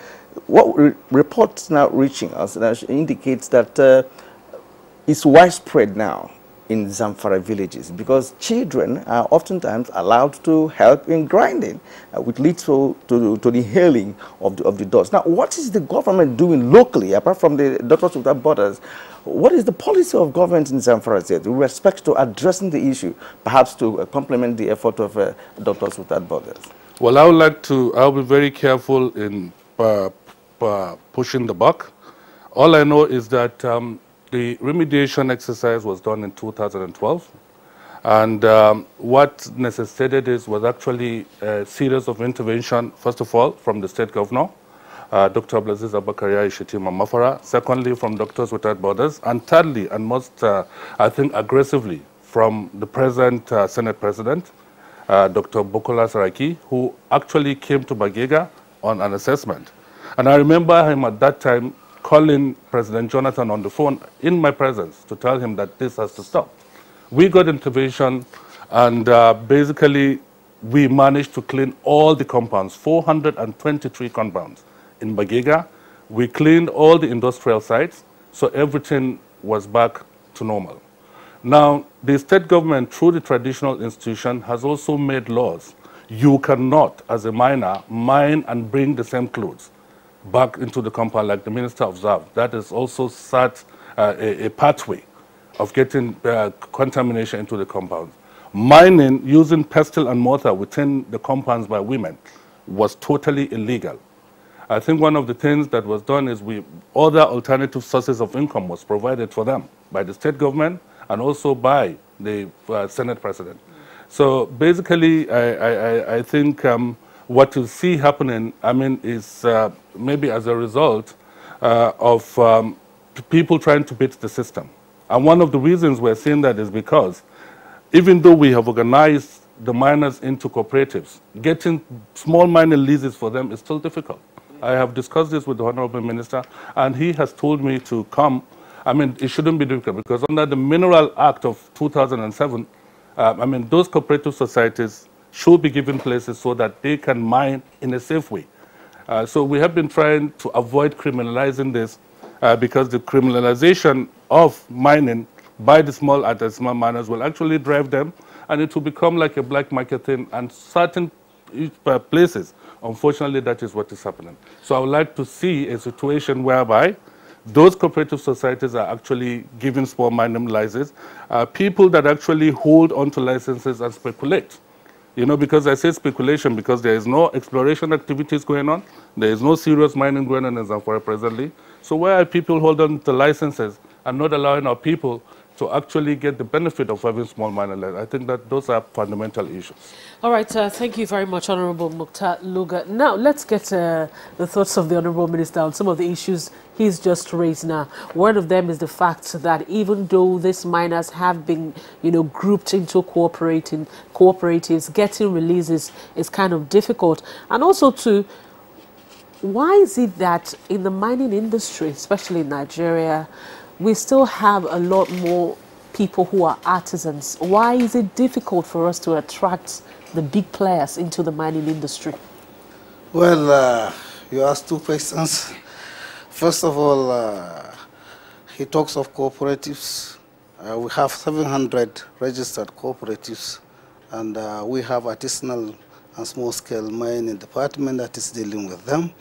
what reports now reaching us indicates that it's widespread now in Zamfara villages because children are oftentimes allowed to help in grinding, which leads to the healing of the dogs. Now, what is the government doing locally, apart from the Doctors Without Borders? What is the policy of government in Zamfara State with respect to addressing the issue, perhaps to complement the effort of Doctors Without Borders? Well, I'll be very careful in pushing the buck. All I know is that the remediation exercise was done in 2012. And what necessitated this was actually a series of intervention, first of all, from the state governor, Dr. Abdulaziz Abakariya Ishitima Mafara, secondly from Doctors Without Borders, and thirdly, and most, I think, aggressively, from the present Senate President, Dr. Bukola Saraki, who actually came to Bagega on an assessment. And I remember him at that time calling President Jonathan on the phone in my presence to tell him that this has to stop. We got intervention, and basically we managed to clean all the compounds, 423 compounds in Bagega. We cleaned all the industrial sites, so everything was back to normal. Now, the state government, through the traditional institution, has also made laws. You cannot, as a miner, mine and bring the same clothes back into the compound like the minister observed. That is also set a pathway of getting contamination into the compounds. Mining using pestle and mortar within the compounds by women was totally illegal. I think one of the things that was done is other alternative sources of income was provided for them by the state government and also by the Senate president. So basically, I think what you see happening, I mean, is maybe as a result of people trying to beat the system. And one of the reasons we're seeing that is because even though we have organized the miners into cooperatives, getting small mining leases for them is still difficult. I have discussed this with the Honorable Minister, and he has told me to come. I mean, it shouldn't be difficult because under the Mineral Act of 2007, I mean, those cooperative societies should be given places so that they can mine in a safe way. So we have been trying to avoid criminalizing this because the criminalization of mining by the small artisanal miners will actually drive them, and it will become like a black market thing, and certain places, unfortunately, that is what is happening. So I would like to see a situation whereby those cooperative societies are actually giving small mining licenses. People that actually hold onto licenses and speculate. You know, because I say speculation because there is no exploration activities going on. There is no serious mining going on in Zamfara presently. So where are people holding the licenses and not allowing our people to actually get the benefit of having small mining land? I think that those are fundamental issues. All right, thank you very much, Honorable Mukhtar Luga. Now, let's get the thoughts of the Honorable Minister on some of the issues he's just raised now. One of them is the fact that even though these miners have been, you know, grouped into cooperatives, getting releases is kind of difficult. And also, too, why is it that in the mining industry, especially in Nigeria, we still have a lot more people who are artisans? Why is it difficult for us to attract the big players into the mining industry? Well, you asked two questions. First of all, he talks of cooperatives. We have 700 registered cooperatives, and we have artisanal and small-scale mining department that is dealing with them.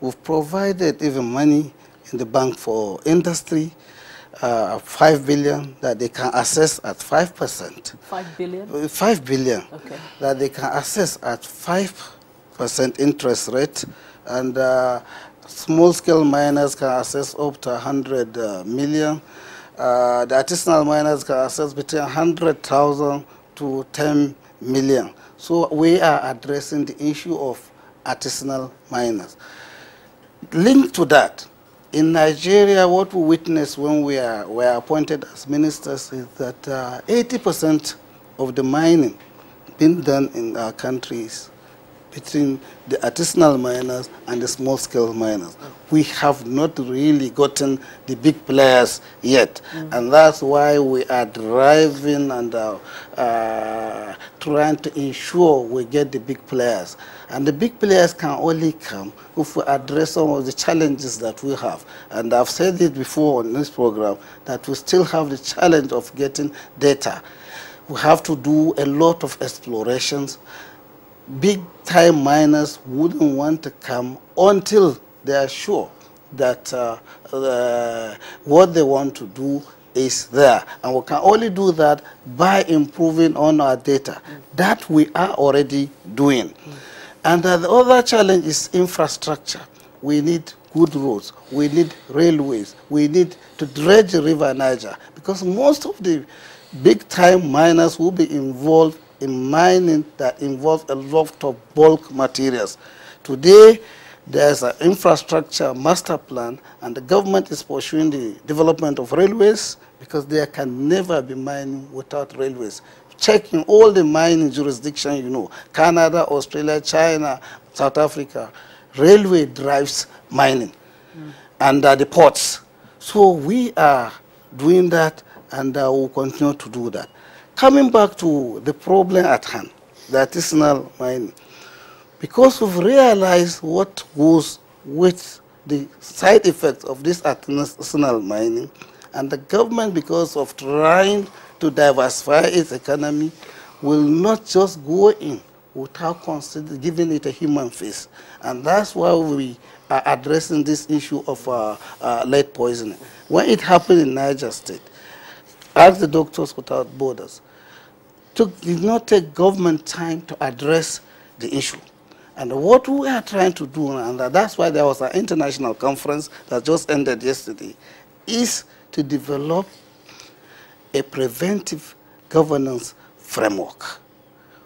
We've provided even money in the bank for industry, 5 billion that they can access at 5%. 5 billion? 5 billion okay. That they can access at 5% interest rate, and small-scale miners can access up to 100 million. The artisanal miners can access between 100,000 to 10 million. So we are addressing the issue of artisanal miners. Linked to that, in Nigeria, what we witnessed when we were appointed as ministers is that 80% of the mining being done in our countries between the artisanal miners and the small-scale miners. We have not really gotten the big players yet, and that's why we are driving and trying to ensure we get the big players. And the big players can only come if we address some of the challenges that we have. And I've said it before on this program, that we still have the challenge of getting data. We have to do a lot of explorations. Big-time miners wouldn't want to come until they are sure that what they want to do is there. And we can only do that by improving on our data. That we are already doing. And the other challenge is infrastructure. We need good roads. We need railways. We need to dredge the River Niger, because most of the big-time miners will be involved in mining that involves a lot of bulk materials. Today, there's an infrastructure master plan, and the government is pursuing the development of railways, because there can never be mining without railways. Checking all the mining jurisdictions, you know, Canada, Australia, China, South Africa, railway drives mining, and the ports. So we are doing that, and we'll continue to do that. Coming back to the problem at hand, the artisanal mining, because we've realized what goes with the side effects of this artisanal mining, and the government, because of trying to diversify its economy, will not just go in without giving it a human face. And that's why we are addressing this issue of lead poisoning. When it happened in Niger State, as the Doctors Without Borders, did not take government time to address the issue. And what we are trying to do, and that's why there was an international conference that just ended yesterday, is to develop a preventive governance framework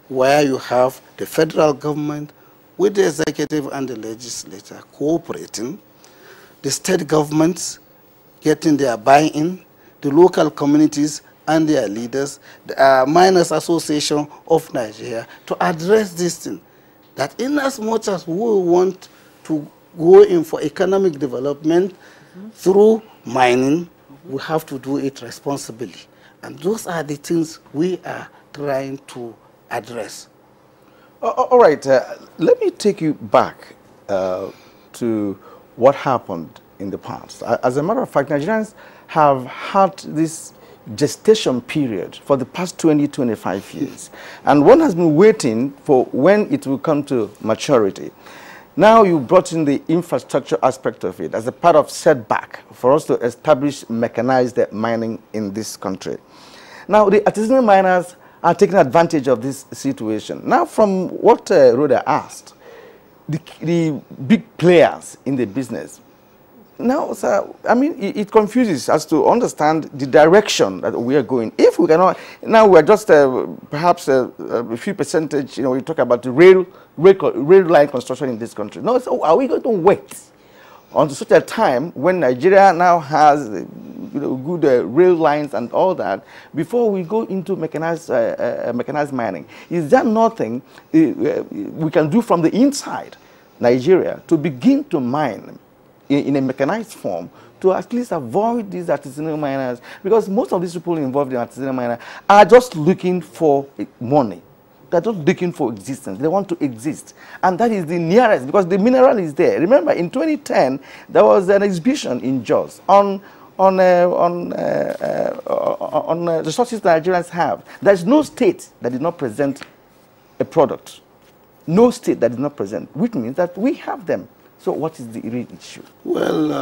where you have the federal government with the executive and the legislature cooperating, the state governments getting their buy-in, the local communities and their leaders, the Miners Association of Nigeria, to address this thing. That in as much as we want to go in for economic development through mining, we have to do it responsibly. And those are the things we are trying to address. All right, let me take you back to what happened in the past. As a matter of fact, Nigerians have had this gestation period for the past 20-25 years. And one has been waiting for when it will come to maturity. Now you brought in the infrastructure aspect of it as a part of setback for us to establish mechanized mining in this country. Now the artisanal miners are taking advantage of this situation. Now from what Rhoda asked, the big players in the business, now, sir, I mean, it confuses us to understand the direction that we are going. If we cannot, now we are just perhaps a few percentage, we talk about the rail line construction in this country. No, so are we going to wait until such a time when Nigeria now has good rail lines and all that before we go into mechanized mining? Is there nothing we can do from the inside Nigeria to begin to mine in a mechanized form to at least avoid these artisanal miners? Because most of these people involved in artisanal miners are just looking for money. They're just looking for existence. They want to exist. And that is the nearest, because the mineral is there. Remember, in 2010, there was an exhibition in Jos on resources that Nigerians have. There's no state that did not present a product. No state that did not present, which means that we have them. So what is the real issue? Well,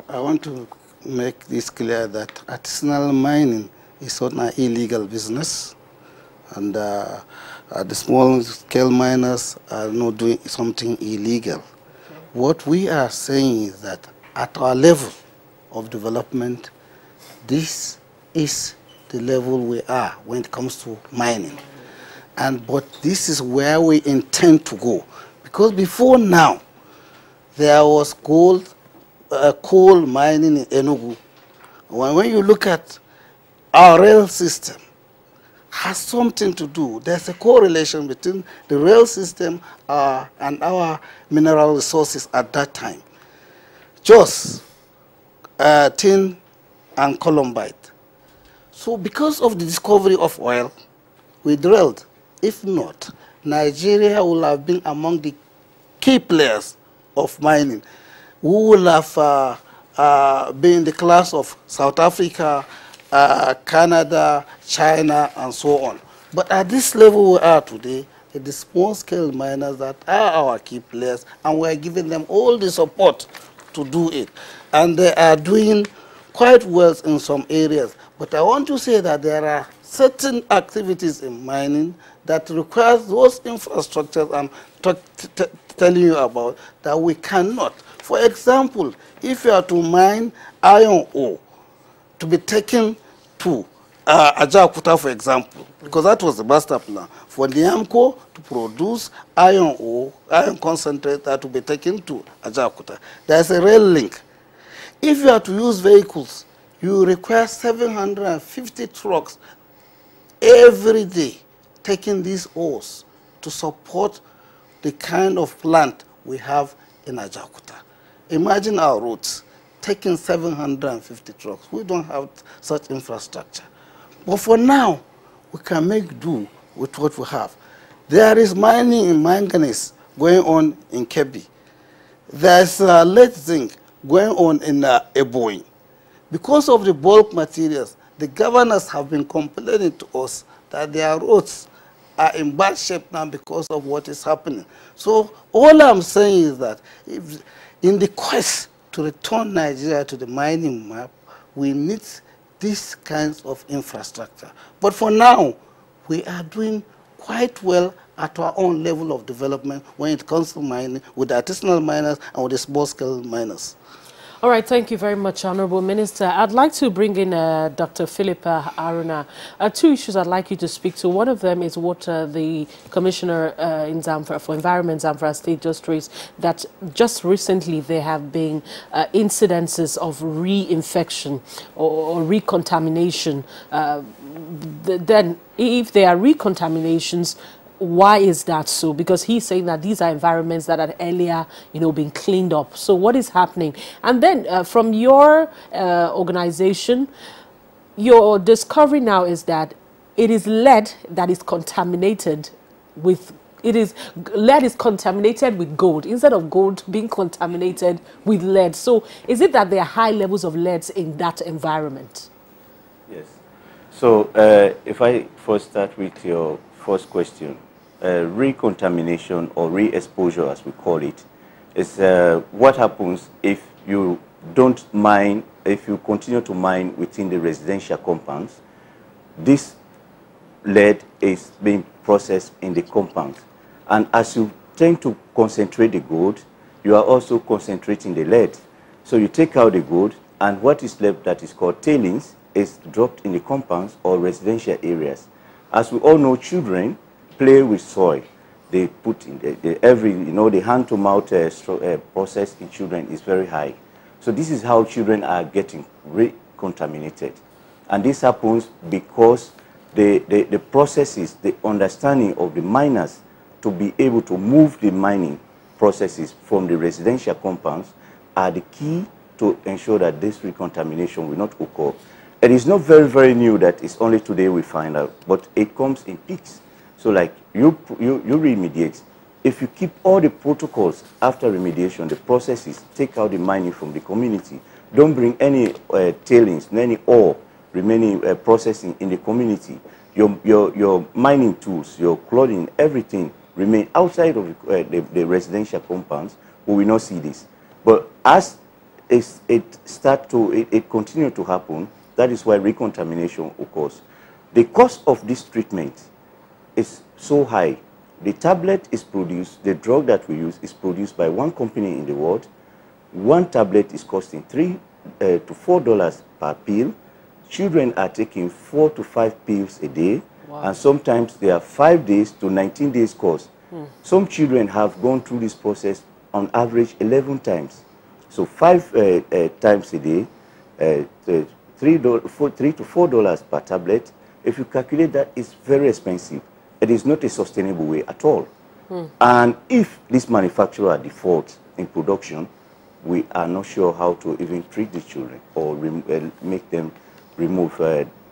I want to make this clear that artisanal mining is not an illegal business. And the small-scale miners are not doing something illegal. What we are saying is that at our level of development, this is the level we are when it comes to mining. But this is where we intend to go. Because before now, there was coal mining in Enugu. When you look at our rail system, has something to do. There's a correlation between the rail system and our mineral resources at that time. Just tin and columbite. So because of the discovery of oil, we drilled. If not, Nigeria will have been among the key players of mining. We will have been in the class of South Africa, Canada, China, and so on. But at this level we are today, the small-scale miners that are our key players, and we are giving them all the support to do it. And they are doing quite well in some areas. But I want to say that there are certain activities in mining that requires those infrastructures I'm telling you about that we cannot. For example, if you are to mine iron ore, to be taken to Ajaokuta, for example, because that was the master plan, for Niamco to produce iron ore, iron concentrate that to be taken to Ajaokuta. There's a rail link. If you are to use vehicles, you require 750 trucks every day taking these ores to support the kind of plant we have in Ajaokuta. Imagine our roads taking 750 trucks. We don't have such infrastructure. But for now, we can make do with what we have. There is mining in manganese going on in Kebbi. There's lead zinc going on in Ebonyi. Because of the bulk materials, the governors have been complaining to us that their roads are in bad shape now because of what is happening. So all I'm saying is that in the quest to return Nigeria to the mining map, we need these kinds of infrastructure. But for now, we are doing quite well at our own level of development when it comes to mining, with the artisanal miners and with the small-scale miners. All right, thank you very much, Honorable Minister. I'd like to bring in Dr. Philip Aruna. Two issues I'd like you to speak to. One of them is what the Commissioner in Zamfara for Environment, Zamfara State, just raised, that just recently there have been incidences of reinfection or recontamination. Then, if there are recontaminations, why is that so? Because he's saying that these are environments that had earlier, been cleaned up. So what is happening? And then from your organization, your discovery now is that it is lead that is contaminated with, lead is contaminated with gold instead of gold being contaminated with lead. So is it that there are high levels of lead in that environment? Yes. So if I first start with your first question, recontamination or re-exposure, as we call it, is what happens if you don't mine, if you continue to mine within the residential compounds. This lead is being processed in the compounds. And as you tend to concentrate the gold, you are also concentrating the lead. So you take out the gold, and what is left that is called tailings is dropped in the compounds or residential areas. As we all know, children play with soil. They put in the hand-to-mouth process in children is very high. So this is how children are getting recontaminated. And this happens because the processes, the understanding of the miners to be able to move the mining processes from the residential compounds are the key to ensure that this recontamination will not occur. It is not very, very new that it's only today we find out, but it comes in peaks. So like you remediate. If you keep all the protocols after remediation, the processes, take out the mining from the community, don't bring any tailings, any ore remaining processing in the community, your mining tools, your clothing, everything remain outside of the residential compounds, we will not see this. But as it continues to happen, that is why recontamination occurs. The cost of this treatment is so high. The tablet is produced, the drug that we use is produced by one company in the world. One tablet is costing $3 to $4 per pill. Children are taking 4 to 5 pills a day. Wow. And sometimes they are 5 days to 19 days course. Some children have gone through this process on average 11 times. So 5 times a day, $3 to $4 per tablet. If you calculate that, it's very expensive. It is not a sustainable way at all. And if this manufacturer defaults in production, we are not sure how to even treat the children or make them remove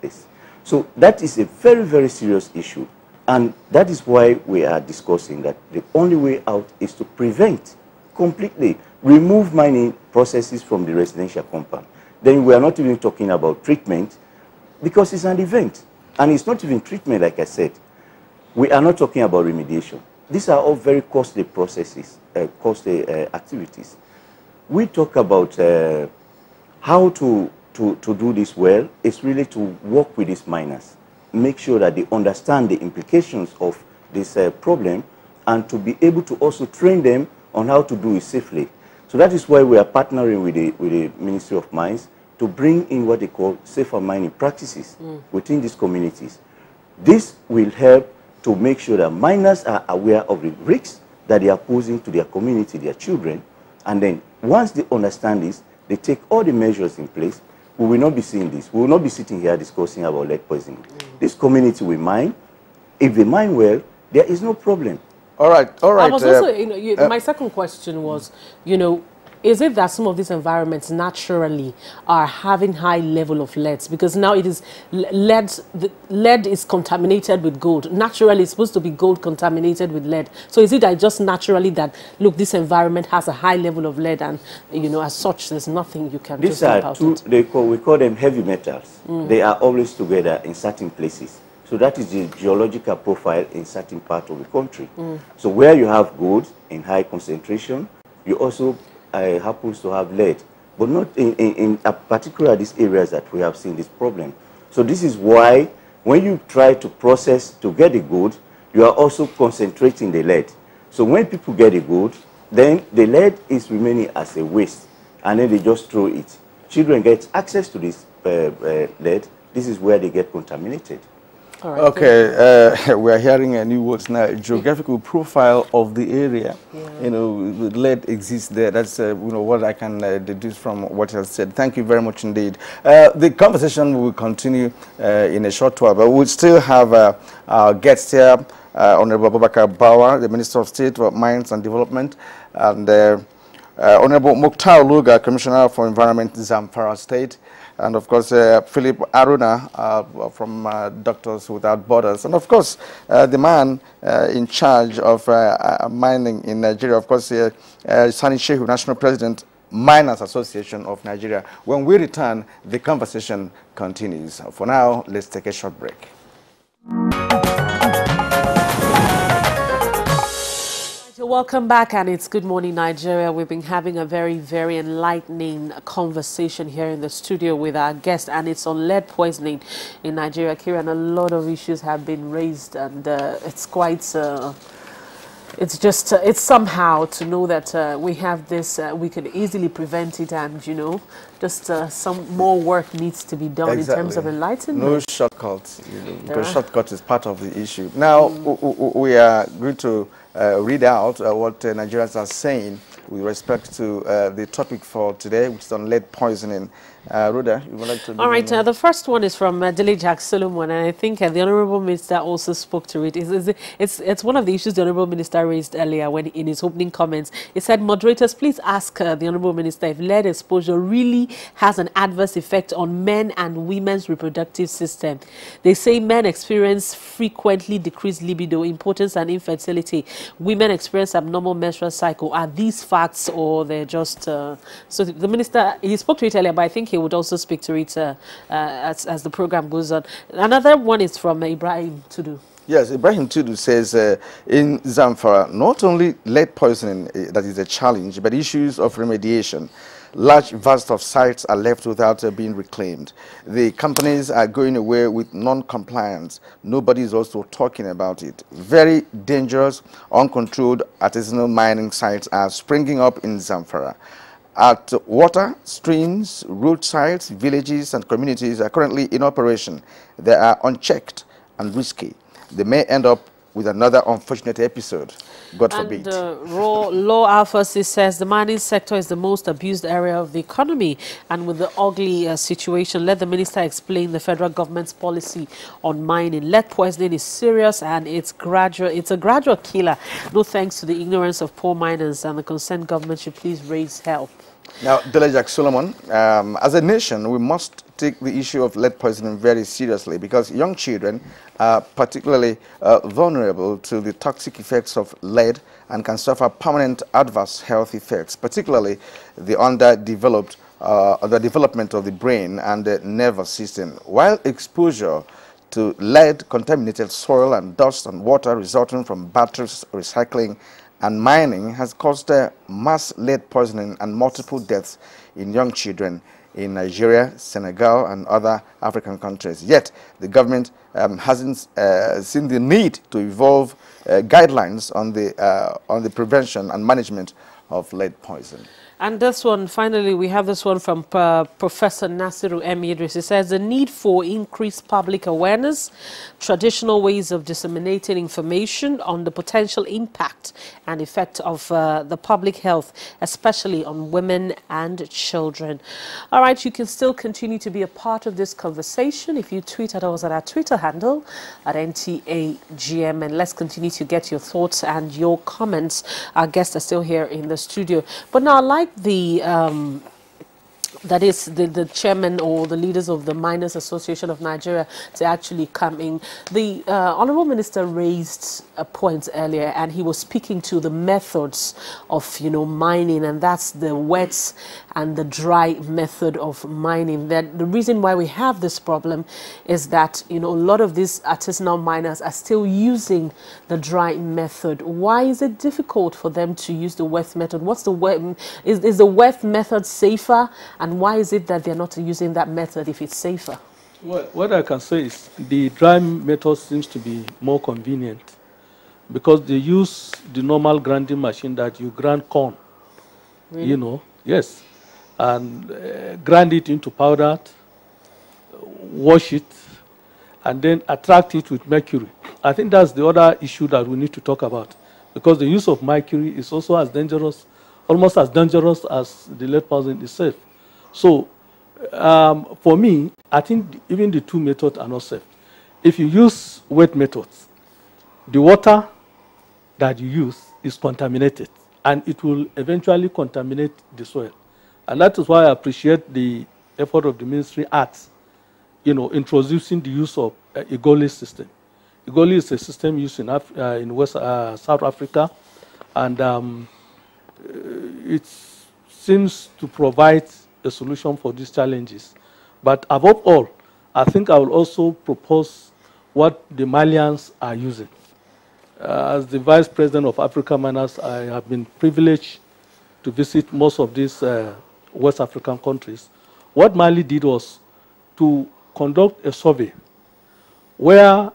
this. So that is a very, very serious issue. And that is why we are discussing that the only way out is to prevent completely, remove mining processes from the residential compound. Then we are not even talking about treatment because it's an event. And it's not even treatment, like I said. We are not talking about remediation. These are all very costly processes, costly activities. We talk about how to do this well. It's really to work with these miners, make sure that they understand the implications of this problem, and to be able to also train them on how to do it safely. So that is why we are partnering with the Ministry of Mines to bring in what they call safer mining practices within these communities. This will help to make sure that miners are aware of the risks that they are posing to their community, their children, and then once they understand this, they take all the measures in place. We will not be seeing this. We will not be sitting here discussing about lead poisoning. This community will mine. If they mine well, there is no problem. All right, all right. I was also, my second question was, is it that some of these environments naturally are having high level of lead? Because now it is lead is contaminated with gold. Naturally, it's supposed to be gold contaminated with lead. So is it that just naturally that, look, this environment has a high level of lead and, as such, there's nothing you can do about it? We call them heavy metals. They are always together in certain places. So that is the geological profile in certain part of the country. So where you have gold in high concentration, you also happens to have lead. but not in particular these areas that we have seen this problem. So this is why when you try to process to get the gold, you are also concentrating the lead. So when people get the gold, then the lead is remaining as a waste, and then they just throw it. Children get access to this lead. This is where they get contaminated. Right, okay, we are hearing a new words now. Geographical profile of the area. Yeah. You know, the lead exists there. That's you know what I can deduce from what you have said. Thank you very much indeed. The conversation will continue in a short while, but we'll still have our guests here, Honorable Abubakar Bawa, the Minister of State for Mines and Development, and Honorable Mukhtar Luga, Commissioner for Environment, Zamfara State. And of course, Philip Aruna from Doctors Without Borders. And of course, the man in charge of mining in Nigeria, of course, Sani Shehu, National President, Miners Association of Nigeria. When we return, the conversation continues. For now, let's take a short break. Welcome back, and it's Good Morning Nigeria. We've been having a very, very enlightening conversation here in the studio with our guest, and it's on lead poisoning in Nigeria. Kieran, a lot of issues have been raised, and it's quite, it's just, it's somehow to know that we have this, we can easily prevent it, and, you know, just some more work needs to be done in terms of enlightenment. No shortcuts, you know, because shortcut is part of the issue. Now, we are going to read out what Nigerians are saying with respect to the topic for today, which is on lead poisoning. Rhoda, you would like to... All right, the first one is from Jack Solomon, and I think the Honorable Minister also spoke to it. It's one of the issues the Honorable Minister raised earlier when in his opening comments. He said, moderators, please ask the Honorable Minister if lead exposure really has an adverse effect on men and women's reproductive system. They say men experience frequently decreased libido, impotence and infertility. Women experience abnormal menstrual cycle. Are these facts, or they're just... so the Minister, he spoke to it earlier, but I think he would also speak to it as the program goes on. Another one is from Ibrahim Tudu. Yes, Ibrahim Tudu says in Zamfara, not only lead poisoning that is a challenge, but issues of remediation. Large vast of sites are left without being reclaimed. The companies are going away with non-compliance. Nobody is also talking about it. Very dangerous, uncontrolled artisanal mining sites are springing up in Zamfara. At water, streams, roadsides, villages and communities are currently in operation. They are unchecked and risky. They may end up with another unfortunate episode, God forbid. And Law Alpha says the mining sector is the most abused area of the economy, and with the ugly situation, let the minister explain the federal government's policy on mining. Lead poisoning is serious, and it's a gradual killer. No thanks to the ignorance of poor miners, and the concerned government should please raise help. Now, Jack Solomon, as a nation, we must take the issue of lead poisoning very seriously, because young children are particularly vulnerable to the toxic effects of lead and can suffer permanent adverse health effects, particularly the underdevelopment of the brain and the nervous system. While exposure to lead-contaminated soil and dust and water resulting from batteries, recycling, and mining has caused mass lead poisoning and multiple deaths in young children in Nigeria, Senegal, and other African countries. Yet, the government hasn't seen the need to evolve guidelines on the prevention and management of lead poisoning. And this one, finally, we have this one from Professor Nasiru M. Idris. It says the need for increased public awareness, traditional ways of disseminating information on the potential impact and effect of the public health, especially on women and children. All right, you can still continue to be a part of this conversation if you tweet at us at our Twitter handle at NTAGM, and let's continue to get your thoughts and your comments. Our guests are still here in the studio. But now, like the that is the chairman or the leaders of the Miners Association of Nigeria to actually come in. The Honorable Minister raised a point earlier, and he was speaking to the methods of, mining, and that's the wet and the dry method of mining. That the reason why we have this problem is that, a lot of these artisanal miners are still using the dry method. Why is it difficult for them to use the wet method? What's the wet? Is the wet method safer? And why is it that they're not using that method if it's safer? Well, what I can say is the dry method seems to be more convenient because they use the normal grinding machine that you grind corn, Really? yes, and grind it into powder, wash it, and then attract it with mercury. I think that's the other issue that we need to talk about, because the use of mercury is also as dangerous, almost as dangerous as the lead poison itself. So for me, I think even the two methods are not safe. If you use wet methods, the water that you use is contaminated, and it will eventually contaminate the soil. And that is why I appreciate the effort of the Ministry at, introducing the use of Igoli system. Igoli is a system used in South Africa, and it seems to provide a solution for these challenges. But above all, I think I will also propose what the Malians are using. As the Vice President of Africa Miners, I have been privileged to visit most of these West African countries. What Mali did was to conduct a survey where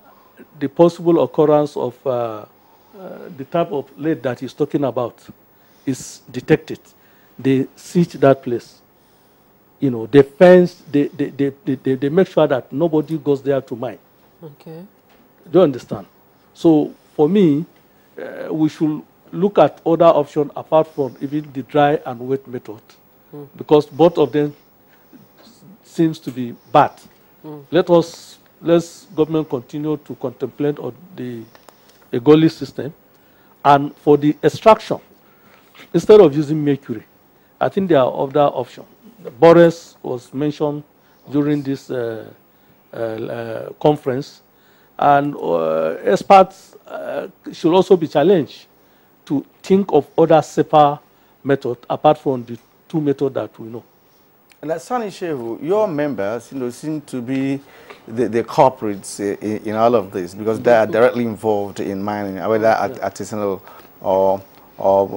the possible occurrence of the type of lead that he's talking about is detected. They siege that place. They fence, they make sure that nobody goes there to mine. Okay. Do you understand? So for me, we should look at other options apart from even the dry and wet method, because both of them seems to be bad. Let government continue to contemplate on the Igoli system, and for the extraction, instead of using mercury, I think there are other options. Boris was mentioned during this conference, and experts should also be challenged to think of other safer methods apart from the two methods that we know. And Sani Shehu, your members seem to be the culprits in all of this, because they are directly involved in mining, whether artisanal or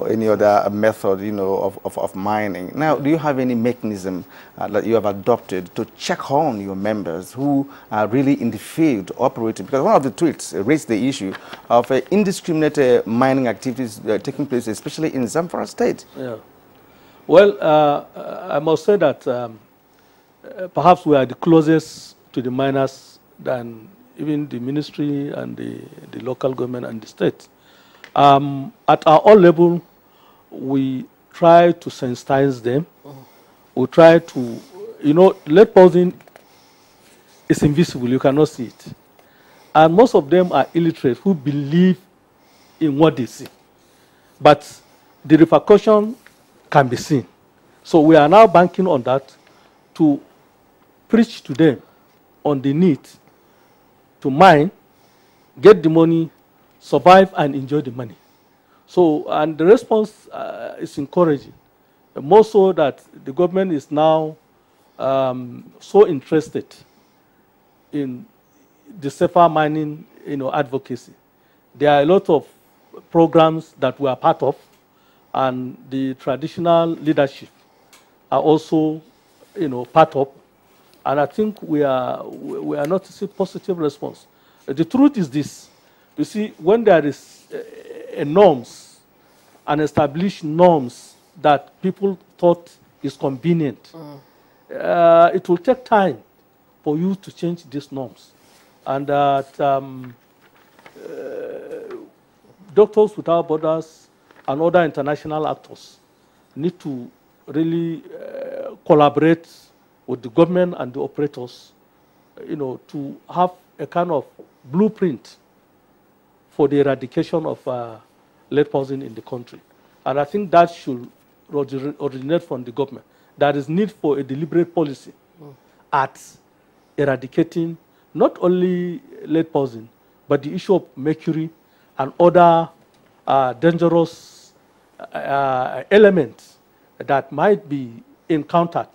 any other method, of mining. Now, do you have any mechanism that you have adopted to check on your members who are really in the field operating? Because one of the tweets raised the issue of indiscriminate mining activities taking place, especially in Zamfara State. Yeah. Well, I must say that perhaps we are the closest to the miners than even the ministry and the local government and the state. At our own level, we try to sensitize them. We try to, lead poisoning is invisible, you cannot see it. And most of them are illiterate who believe in what they see. But the repercussion can be seen. So we are now banking on that to preach to them on the need to mine, get the money, survive and enjoy the money. So, and the response is encouraging. More so that the government is now so interested in the safer mining, advocacy. There are a lot of programs that we are part of, and the traditional leadership are also, part of. And I think we are noticing positive response. The truth is this. You see, when there is norms and established norms that people thought is convenient, it will take time for you to change these norms. And that Doctors Without Borders and other international actors need to really collaborate with the government and the operators, to have a kind of blueprint for the eradication of lead poisoning in the country. And I think that should originate from the government. there is need for a deliberate policy at eradicating not only lead poisoning, but the issue of mercury and other dangerous elements that might be encountered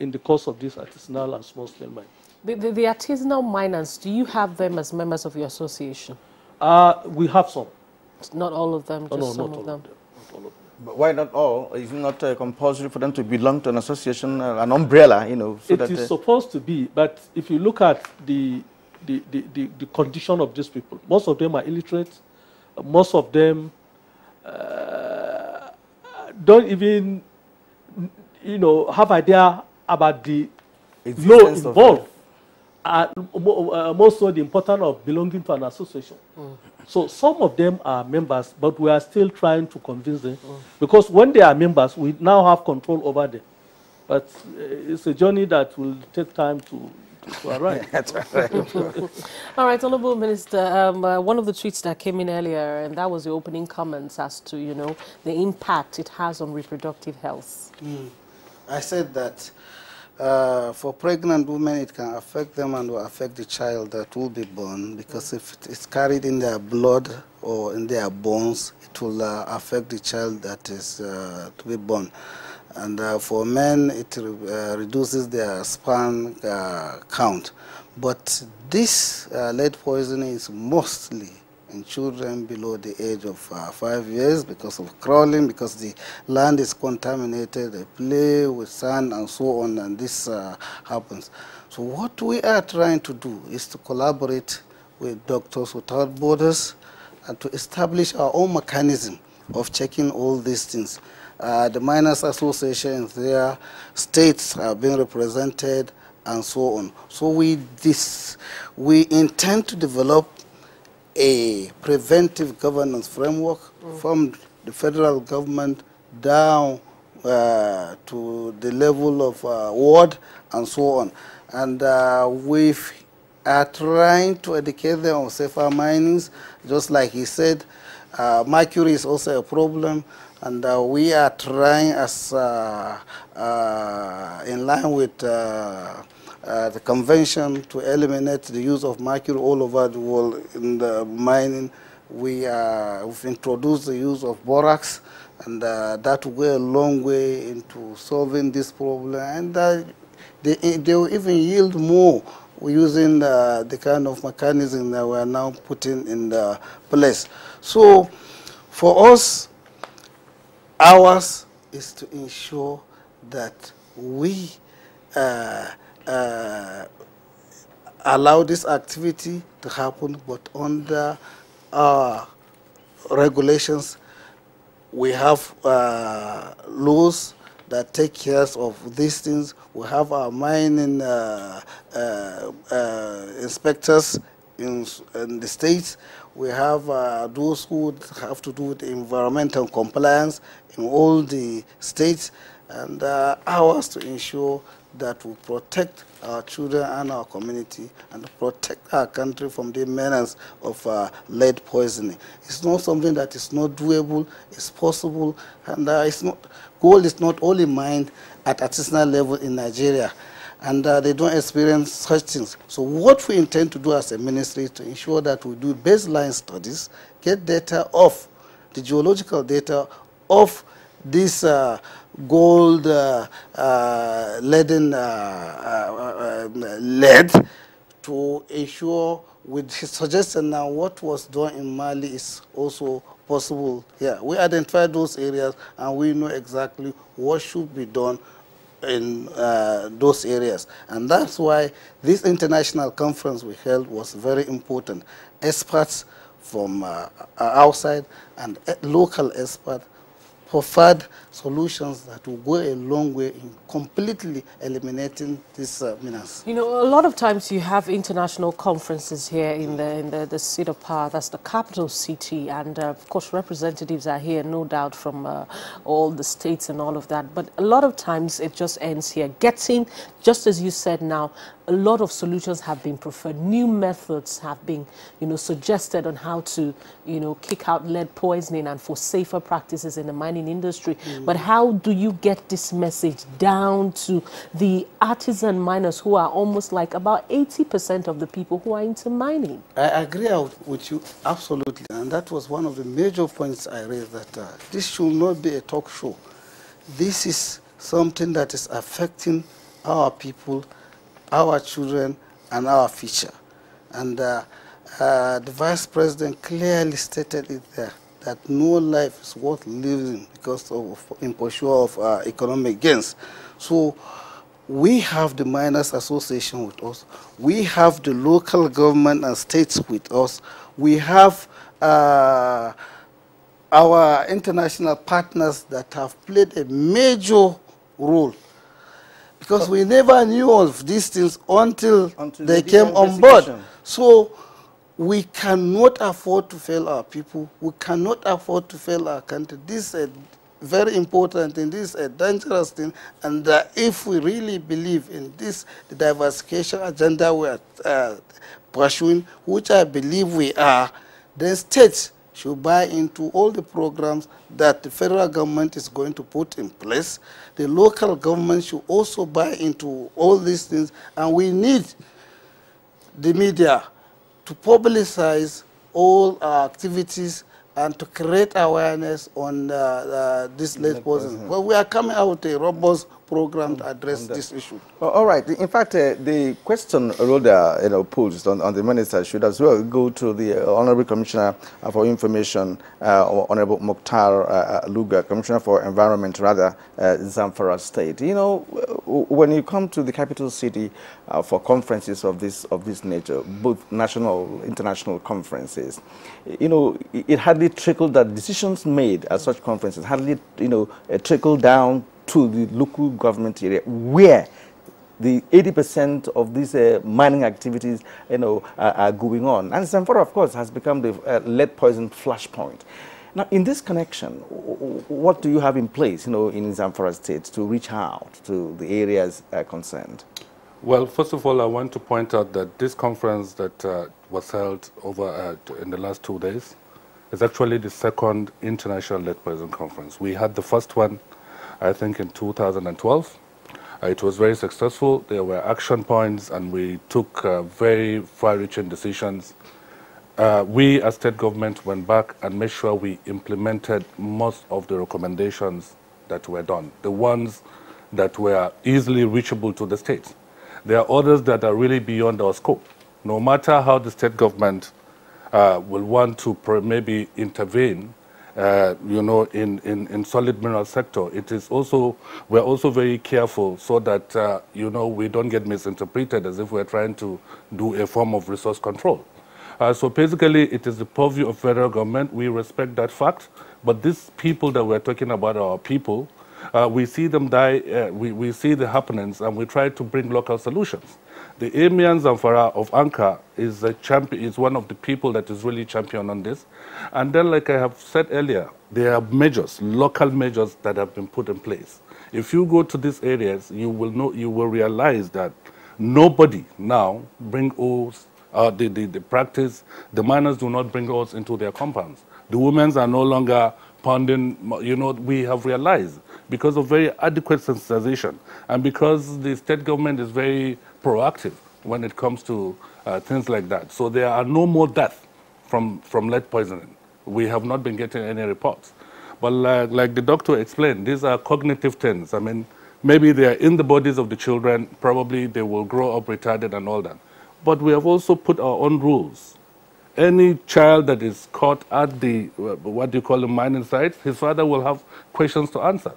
in the course of this artisanal and small-scale mining. The artisanal miners, do you have them as members of your association? We have some. Not all of them, just some of them. But why not all? Is it not compulsory for them to belong to an association, an umbrella, you know? So it is supposed to be, but if you look at the condition of these people, most of them are illiterate. Most of them don't even, you know, have idea about the law involved. Most of the importance of belonging to an association. So some of them are members, but we are still trying to convince them, because when they are members, we now have control over them. But it's a journey that will take time to arrive. That's right. All right, Honorable Minister, one of the tweets that came in earlier, and that was the opening comments as to, you know, the impact it has on reproductive health. I said that for pregnant women, it can affect them and will affect the child that will be born, because if it's carried in their blood or in their bones, it will affect the child that is to be born. And for men, it reduces their sperm count. But this lead poisoning is mostly in children below the age of 5 years because of crawling, because the land is contaminated, they play with sand and so on, and this happens. So what we are trying to do is to collaborate with Doctors Without Borders and to establish our own mechanism of checking all these things. The miners' associations there, states have been represented, and so on. So we intend to develop a preventive governance framework from the federal government down to the level of ward and so on. And we are trying to educate them on safer minings. Just like he said, mercury is also a problem. And we are trying, as in line with the convention, to eliminate the use of mercury all over the world in the mining. We've introduced the use of borax, and that will go a long way into solving this problem. And they will even yield more using the kind of mechanism that we are now putting in the place. So for us, ours is to ensure that we allow this activity to happen, but under our regulations. We have laws that take care of these things. We have our mining inspectors in the states. We have those who have to do with environmental compliance in all the states, and ours to ensure that we protect our children and our community and protect our country from the menace of lead poisoning. It's not something that is not doable, it's possible, and gold is not only mined at artisanal level in Nigeria, and they don't experience such things. So what we intend to do as a ministry is to ensure that we do baseline studies, get data of the geological data of this gold leaden lead, to ensure, with his suggestion now, what was done in Mali is also possible here. We identified those areas and we know exactly what should be done in those areas. And that's why this international conference we held was very important. Experts from outside and local experts preferred solutions that will go a long way in completely eliminating this menace. You know, a lot of times you have international conferences here in the seat of power, that's the capital city, and of course representatives are here, no doubt, from all the states and all of that, but a lot of times it just ends here, getting, just as you said now, a lot of solutions have been preferred. New methods have been, suggested on how to, kick out lead poisoning and for safer practices in the mining industry. But how do you get this message down to the artisan miners who are almost like about 80% of the people who are into mining? I agree with you absolutely, and that was one of the major points I raised, that this should not be a talk show. This is something that is affecting our people, our children, and our future. And the Vice President clearly stated it there, that no life is worth living because of in pursuit of economic gains. So we have the Miners Association with us. We have the local government and states with us. We have our international partners that have played a major role, because we never knew of these things until they came on board. So we cannot afford to fail our people. We cannot afford to fail our country. This is a very important thing. This is a dangerous thing. And if we really believe in this, the diversification agenda we are pursuing, which I believe we are, then states should buy into all the programs that the federal government is going to put in place. The local government should also buy into all these things, and we need the media to publicize all our activities and to create awareness on this lead poisoning. Well, we are coming out with a robust program to address this issue. Well, all right. In fact, the question Rhoda posed on the minister should as well go to the Honorable Commissioner for Information, Honorable Mokhtar Luga, Commissioner for Environment, Zamfara State. When you come to the capital city for conferences of this nature, both national, international conferences, it hardly trickled that decisions made at such conferences hardly, trickle down to the local government area where the 80% of these mining activities, are going on. And Zamfara, of course, has become the lead poison flashpoint. Now, in this connection, what do you have in place, in Zamfara State to reach out to the areas concerned? Well, first of all, I want to point out that this conference that was held over in the last 2 days is actually the second international lead poison conference. We had the first one, I think, in 2012. It was very successful. There were action points, and we took very far-reaching decisions. We, as state government, went back and made sure we implemented most of the recommendations that were done, the ones that were easily reachable to the states. There are others that are really beyond our scope. No matter how the state government will want to maybe intervene, in solid mineral sector, it is also, we're also very careful so that, we don't get misinterpreted as if we're trying to do a form of resource control. So basically, it is the purview of federal government. We respect that fact. But these people that we're talking about are our people. We see them die, we see the happenings, and we try to bring local solutions. The Emian Zamfara of Anka is a champion, is one of the people that is really champion on this. And then, like I have said earlier, there are measures, local measures that have been put in place. If you go to these areas, you will realize that nobody now bring ores, the practice, the miners do not bring ores into their compounds. The women are no longer pounding, we have realized, because of very adequate sensitization and because the state government is very proactive when it comes to things like that. So there are no more deaths from lead poisoning. We have not been getting any reports. But like the doctor explained, these are cognitive things. I mean, maybe they are in the bodies of the children, probably they will grow up retarded and all that. But we have also put our own rules. Any child that is caught at the, what do you call the mining sites, his father will have questions to answer.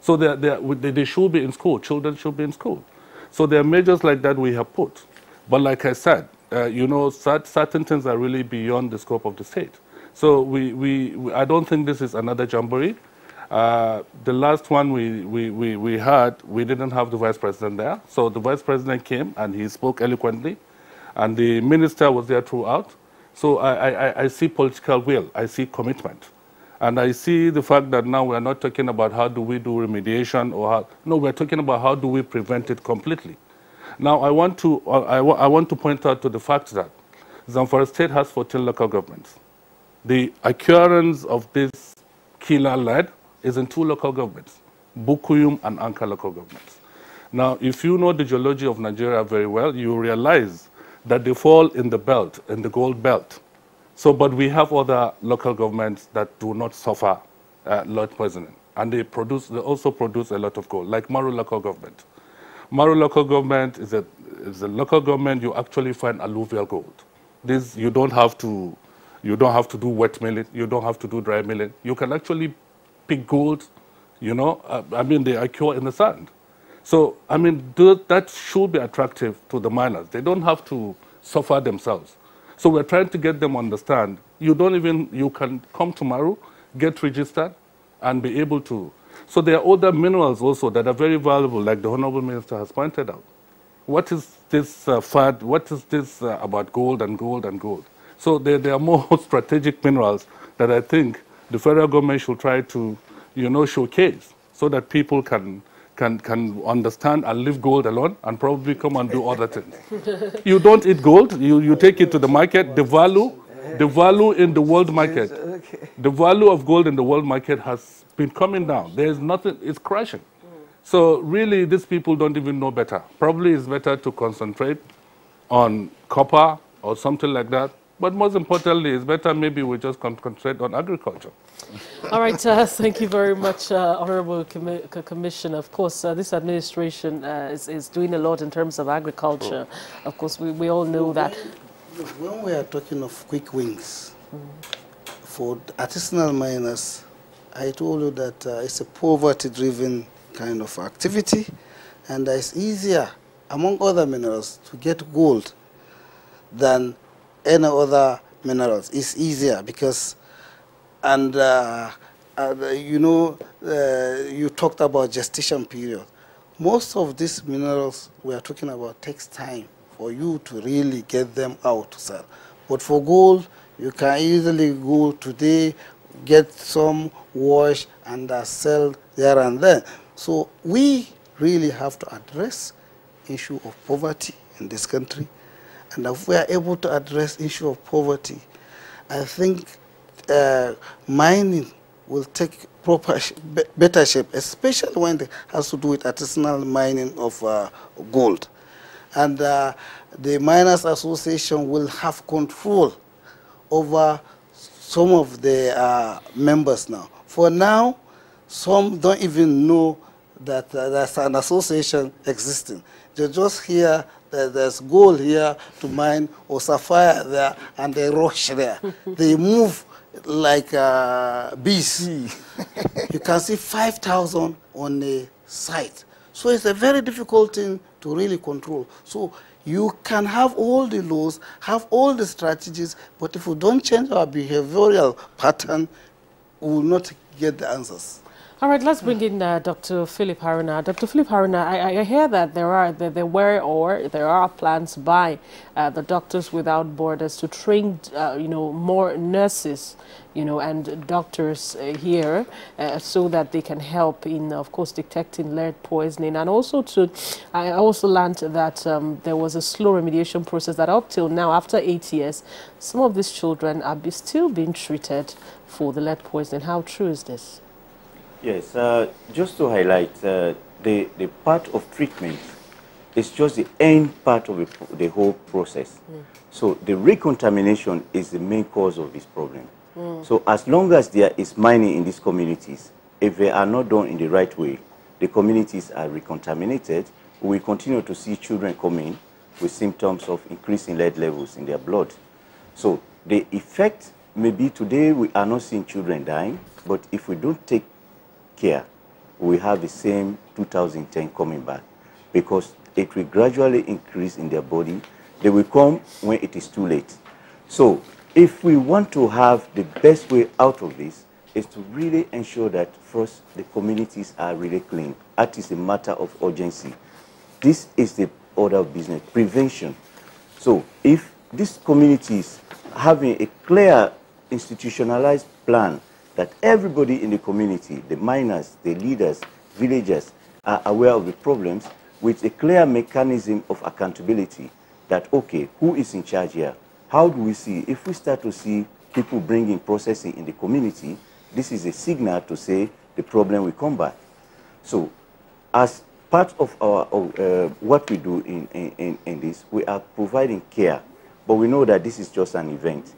So they should be in school. Children should be in school. So there are measures like that we have put. But like I said, certain things are really beyond the scope of the state. So I don't think this is another jamboree. The last one we had, we didn't have the vice president there. So the vice president came and he spoke eloquently. And the minister was there throughout. So I see political will, I see commitment. And I see the fact that now we're not talking about how do we do remediation or how, no, we're talking about how do we prevent it completely. Now, I want to point out to the fact that Zamfara State has 14 local governments. The occurrence of this killer lead is in 2 local governments, Bukuyum and Anka local governments. Now, if you know the geology of Nigeria very well, you realize that they fall in the belt, in the gold belt. So, but we have other local governments that do not suffer lead poisoning, and they also produce a lot of gold, like Maru local government. Maru local government is a local government you actually find alluvial gold. This you don't have to do wet milling, you don't have to do dry milling. You can actually pick gold, you know. I mean, they occur in the sand. So, I mean, that should be attractive to the miners. They don't have to suffer themselves. So we're trying to get them to understand, you can come to Maru, get registered, and be able to. So there are other minerals also that are very valuable, like the Honorable Minister has pointed out. What is this fad? What is this about gold and gold and gold? So there are more strategic minerals that I think the federal government should try to, showcase so that people can understand and leave gold alone and probably come and do other things. You don't eat gold, you take it to the market, the value in the world market, the value of gold in the world market has been coming down. There's nothing, it's crashing. So really, these people don't even know better. Probably it's better to concentrate on copper or something like that. But most importantly, it's better maybe we just concentrate on agriculture. All right, thank you very much, Honorable Commissioner. Of course, this administration is doing a lot in terms of agriculture. Of course, we all know that. When we are talking of quick wins, for artisanal miners, I told you that it's a poverty-driven kind of activity, and it's easier, among other minerals, to get gold than any other minerals. It's easier because, you talked about gestation period. Most of these minerals we are talking about takes time for you to really get them out to sell. But for gold, you can easily go today, get some, wash, and sell there and then. So we really have to address issue of poverty in this country. And if we are able to address issue of poverty, I think mining will take better shape, especially when it has to do with artisanal mining of gold. And the Miners Association will have control over some of the members now. For now, some don't even know that there's an association existing. They just hear that there's gold here to mine or sapphire there, and they rush there. They move like bees. You can see 5,000 on a site. So it's a very difficult thing to really control. So you can have all the laws, have all the strategies, but if we don't change our behavioral pattern, we will not get the answers. All right, let's bring in Dr. Philip Haruna. Dr. Philip Haruna, I hear that there are plans by the Doctors Without Borders to train, more nurses, and doctors here so that they can help in, of course, detecting lead poisoning. And also I also learned that there was a slow remediation process that up till now, after 8 years, some of these children are still being treated for the lead poisoning. How true is this? Yes, just to highlight, the part of treatment is just the end part of the whole process. So the recontamination is the main cause of this problem. So as long as there is mining in these communities, if they are not done in the right way, the communities are recontaminated. We continue to see children come in with symptoms of increasing lead levels in their blood. So the effect, maybe today we are not seeing children dying, but if we don't take care, we have the same 2010 coming back, because it will gradually increase in their body. They will come when it is too late. So if we want to have the best way out of this, is to really ensure that first the communities are really clean. That is a matter of urgency. This is the order of business, prevention. So if these communities having a clear institutionalized plan that everybody in the community, the miners, the leaders, villagers, are aware of the problems, with a clear mechanism of accountability that, okay, who is in charge here? How do we see? If we start to see people bringing processing in the community, this is a signal to say the problem will come back. So as part of our what we do in this, we are providing care, but we know that this is just an event.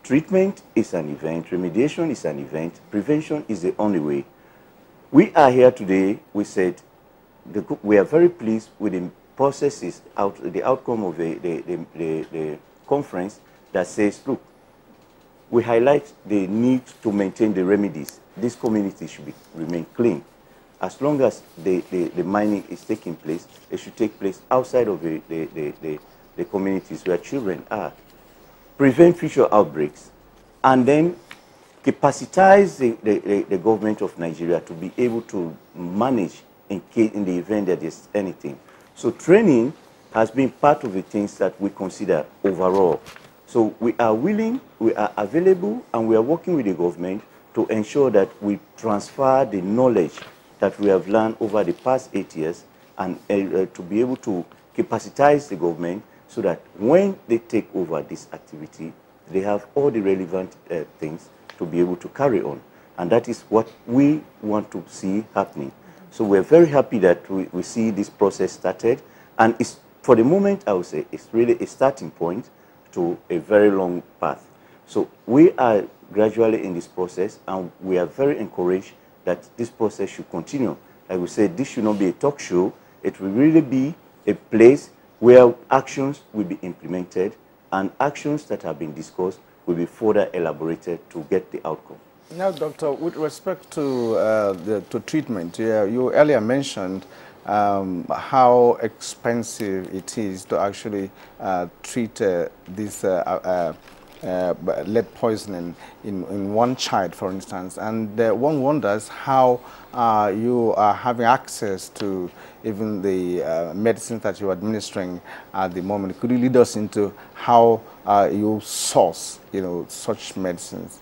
Treatment is an event, remediation is an event, prevention is the only way. We are here today, we said, we are very pleased with the processes, the outcome of the conference that says, look, we highlight the need to maintain the remedies. This community should remain clean. As long as the mining is taking place, it should take place outside of the communities where children are. Prevent future outbreaks, and then capacitize the government of Nigeria to be able to manage in the event that there's anything. So training has been part of the things that we consider overall. So we are willing, we are available, and we are working with the government to ensure that we transfer the knowledge that we have learned over the past 8 years and to be able to capacitize the government so that when they take over this activity, they have all the relevant things to be able to carry on. And that is what we want to see happening. So we're very happy that we see this process started. And it's, for the moment, I would say, it's really a starting point to a very long path. So we are gradually in this process, and we are very encouraged that this process should continue. Like we said, this should not be a talk show. It will really be a place where actions will be implemented, and actions that have been discussed will be further elaborated to get the outcome. Now, Doctor, with respect to treatment, you earlier mentioned how expensive it is to actually treat this lead poisoning in one child, for instance. And one wonders how you are having access to even the medicines that you're administering at the moment. Could you lead us into how you source, such medicines?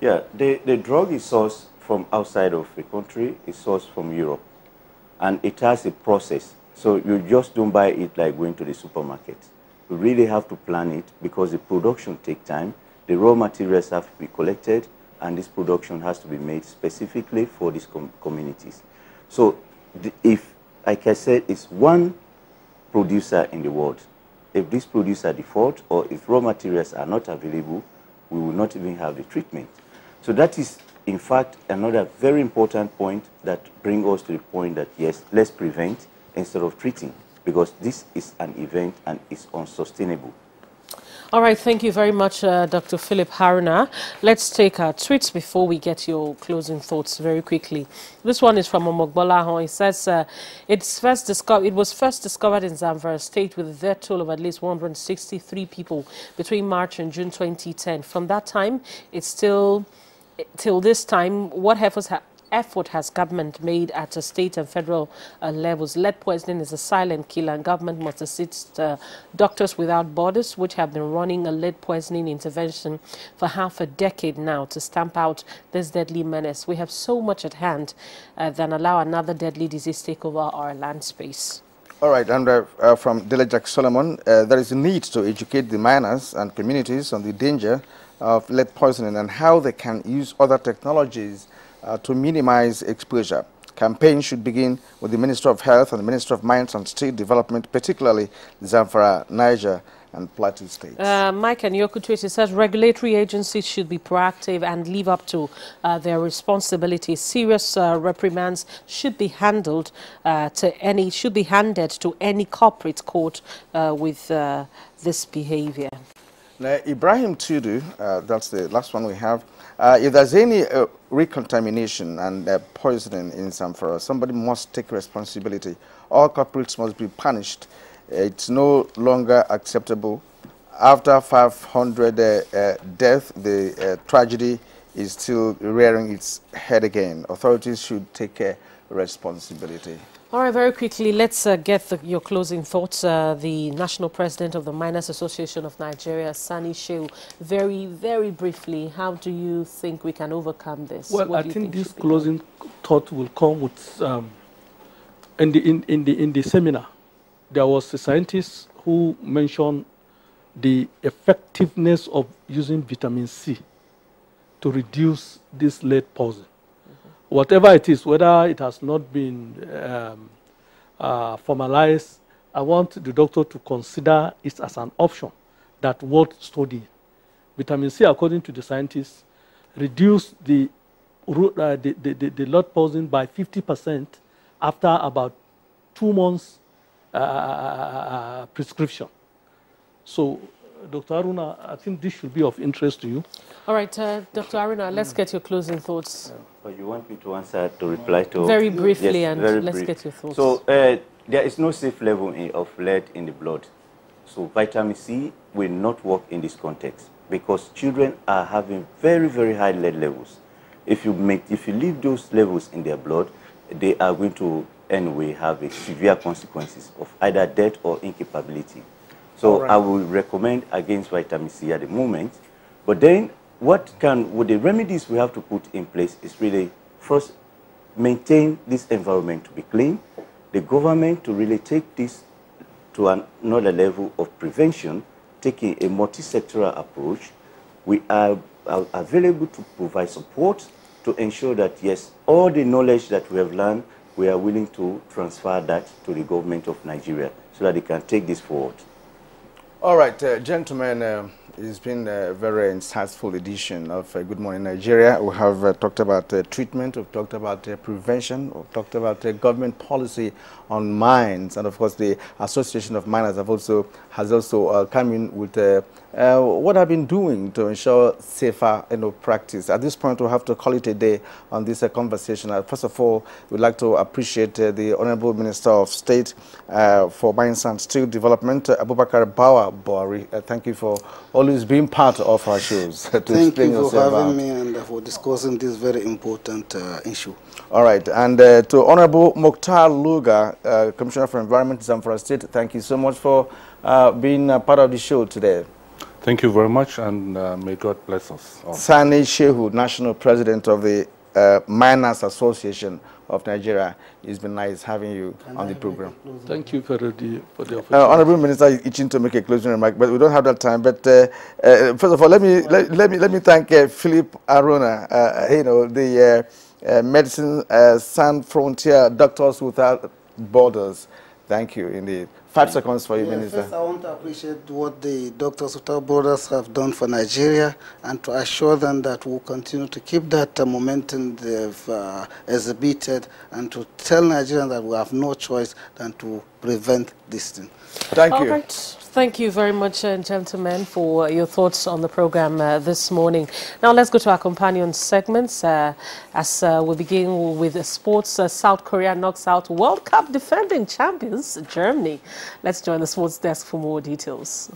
Yeah, the drug is sourced from outside of the country. It's sourced from Europe, and it has a process. So you just don't buy it like going to the supermarket. You really have to plan it because the production takes time. The raw materials have to be collected, and this production has to be made specifically for these communities. So if, like I said, it's one producer in the world, if this producer defaults or if raw materials are not available, we will not even have the treatment. So that is, in fact, another very important point that brings us to the point that, yes, let's prevent instead of treating, because this is an event and it's unsustainable. All right, thank you very much, Dr. Philip Haruna. Let's take our tweets before we get your closing thoughts very quickly. This one is from Omogbola. He says, it was first discovered in Zamfara State with a death toll of at least 163 people between March and June 2010. From that time, it's still, till this time, what effort has government made at the state and federal levels? Lead poisoning is a silent killer, and government must assist Doctors Without Borders, which have been running a lead poisoning intervention for half a decade now to stamp out this deadly menace. We have so much at hand than allow another deadly disease take over our land space. All right, and from Delejak Solomon, there is a need to educate the miners and communities on the danger of lead poisoning and how they can use other technologies to minimize exposure. Campaigns should begin with the Minister of Health and the Minister of Mines and State Development, particularly Zamfara, Niger, and Plateau states. Mike and Yokutwiti says regulatory agencies should be proactive and live up to their responsibilities. Serious reprimands should be handed to any corporate court with this behavior. Now, Ibrahim Tudu, that's the last one we have. If there's any recontamination and poisoning in Zamfara, somebody must take responsibility. All culprits must be punished. It's no longer acceptable. After 500 deaths, the tragedy is still rearing its head again. Authorities should take responsibility. All right, very quickly, let's get your closing thoughts. The National President of the Miners Association of Nigeria, Sani Shehu, very, very briefly, how do you think we can overcome this? Well, I think this closing thought will come with in the seminar, there was a scientist who mentioned the effectiveness of using vitamin C to reduce this lead poisoning. Whatever it is, whether it has not been formalized, I want the doctor to consider it as an option that worth studying. Vitamin C, according to the scientists, reduce the lead poisoning by 50% after about 2 months prescription. So, Dr. Aruna, I think this should be of interest to you. All right, Dr. Aruna, let's get your closing thoughts. But you want me to answer, to reply to? Very briefly, yes, and very let's brief. get your thoughts. So, there is no safe level of lead in the blood. So, vitamin C will not work in this context because children are having very, very high lead levels. If you leave those levels in their blood, they are going to anyway have severe consequences of either death or incapability. So I will recommend against vitamin C at the moment. But then with the remedies we have to put in place is really first maintain this environment to be clean, the government to really take this to another level of prevention, taking a multi-sectoral approach. We are available to provide support to ensure that, yes, all the knowledge that we have learned, we are willing to transfer that to the government of Nigeria so that they can take this forward. All right, gentlemen, it's been a very insightful edition of Good Morning Nigeria. We have talked about treatment, we've talked about prevention, we've talked about government policy on mines, and of course the Association of Miners has also come in with what I've been doing to ensure safer practice. At this point, we'll have to call it a day on this conversation. First of all, we'd like to appreciate the Honorable Minister of State for Mines and Steel Development, Abubakar Bawa Buhari. Thank you for always being part of our shows. Thank you for having me and for discussing this very important issue. All right, and to Honorable Mokhtar Luga, Commissioner for Environment, Zamfara State, thank you so much for being part of the show today. Thank you very much, and may God bless us all. Sani Shehu, National President of the Miners Association of Nigeria. It's been nice having you on the program. Thank you for the opportunity. Honorable Minister is itching to make a closing remark, but we don't have that time. But first of all, let me thank Philip Aruna, the Medicine Sans Frontier, Doctors Without Borders. Thank you indeed. 5 seconds for you, Minister. First, I want to appreciate what the Doctors Without Borders have done for Nigeria and to assure them that we'll continue to keep that momentum they've exhibited and to tell Nigerians that we have no choice than to prevent this thing. Thank you. All right. Thank you very much, gentlemen, for your thoughts on the program this morning. Now let's go to our companion segments as we begin with sports. South Korea knocks out World Cup defending champions, Germany. Let's join the sports desk for more details.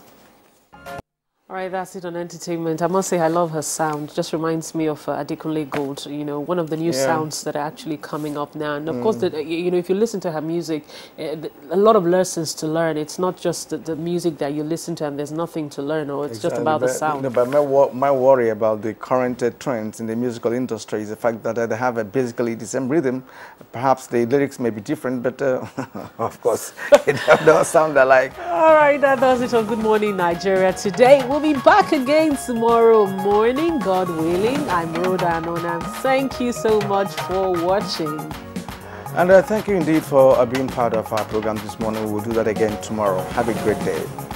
All right, that's it on entertainment. I must say I love her sound. Just reminds me of Adekunle Gold, one of the new sounds that are actually coming up now. And of course, if you listen to her music, a lot of lessons to learn. It's not just the music that you listen to and there's nothing to learn, or it's just about the sound. But my worry about the current trends in the musical industry is the fact that they have basically the same rhythm. Perhaps the lyrics may be different, but of course, it don't sound alike. All right, that does it on Good Morning Nigeria today. We'll be back again tomorrow morning, God willing. I'm Rhoda Anona. Thank you so much for watching. And thank you indeed for being part of our program this morning. We'll do that again tomorrow. Have a great day.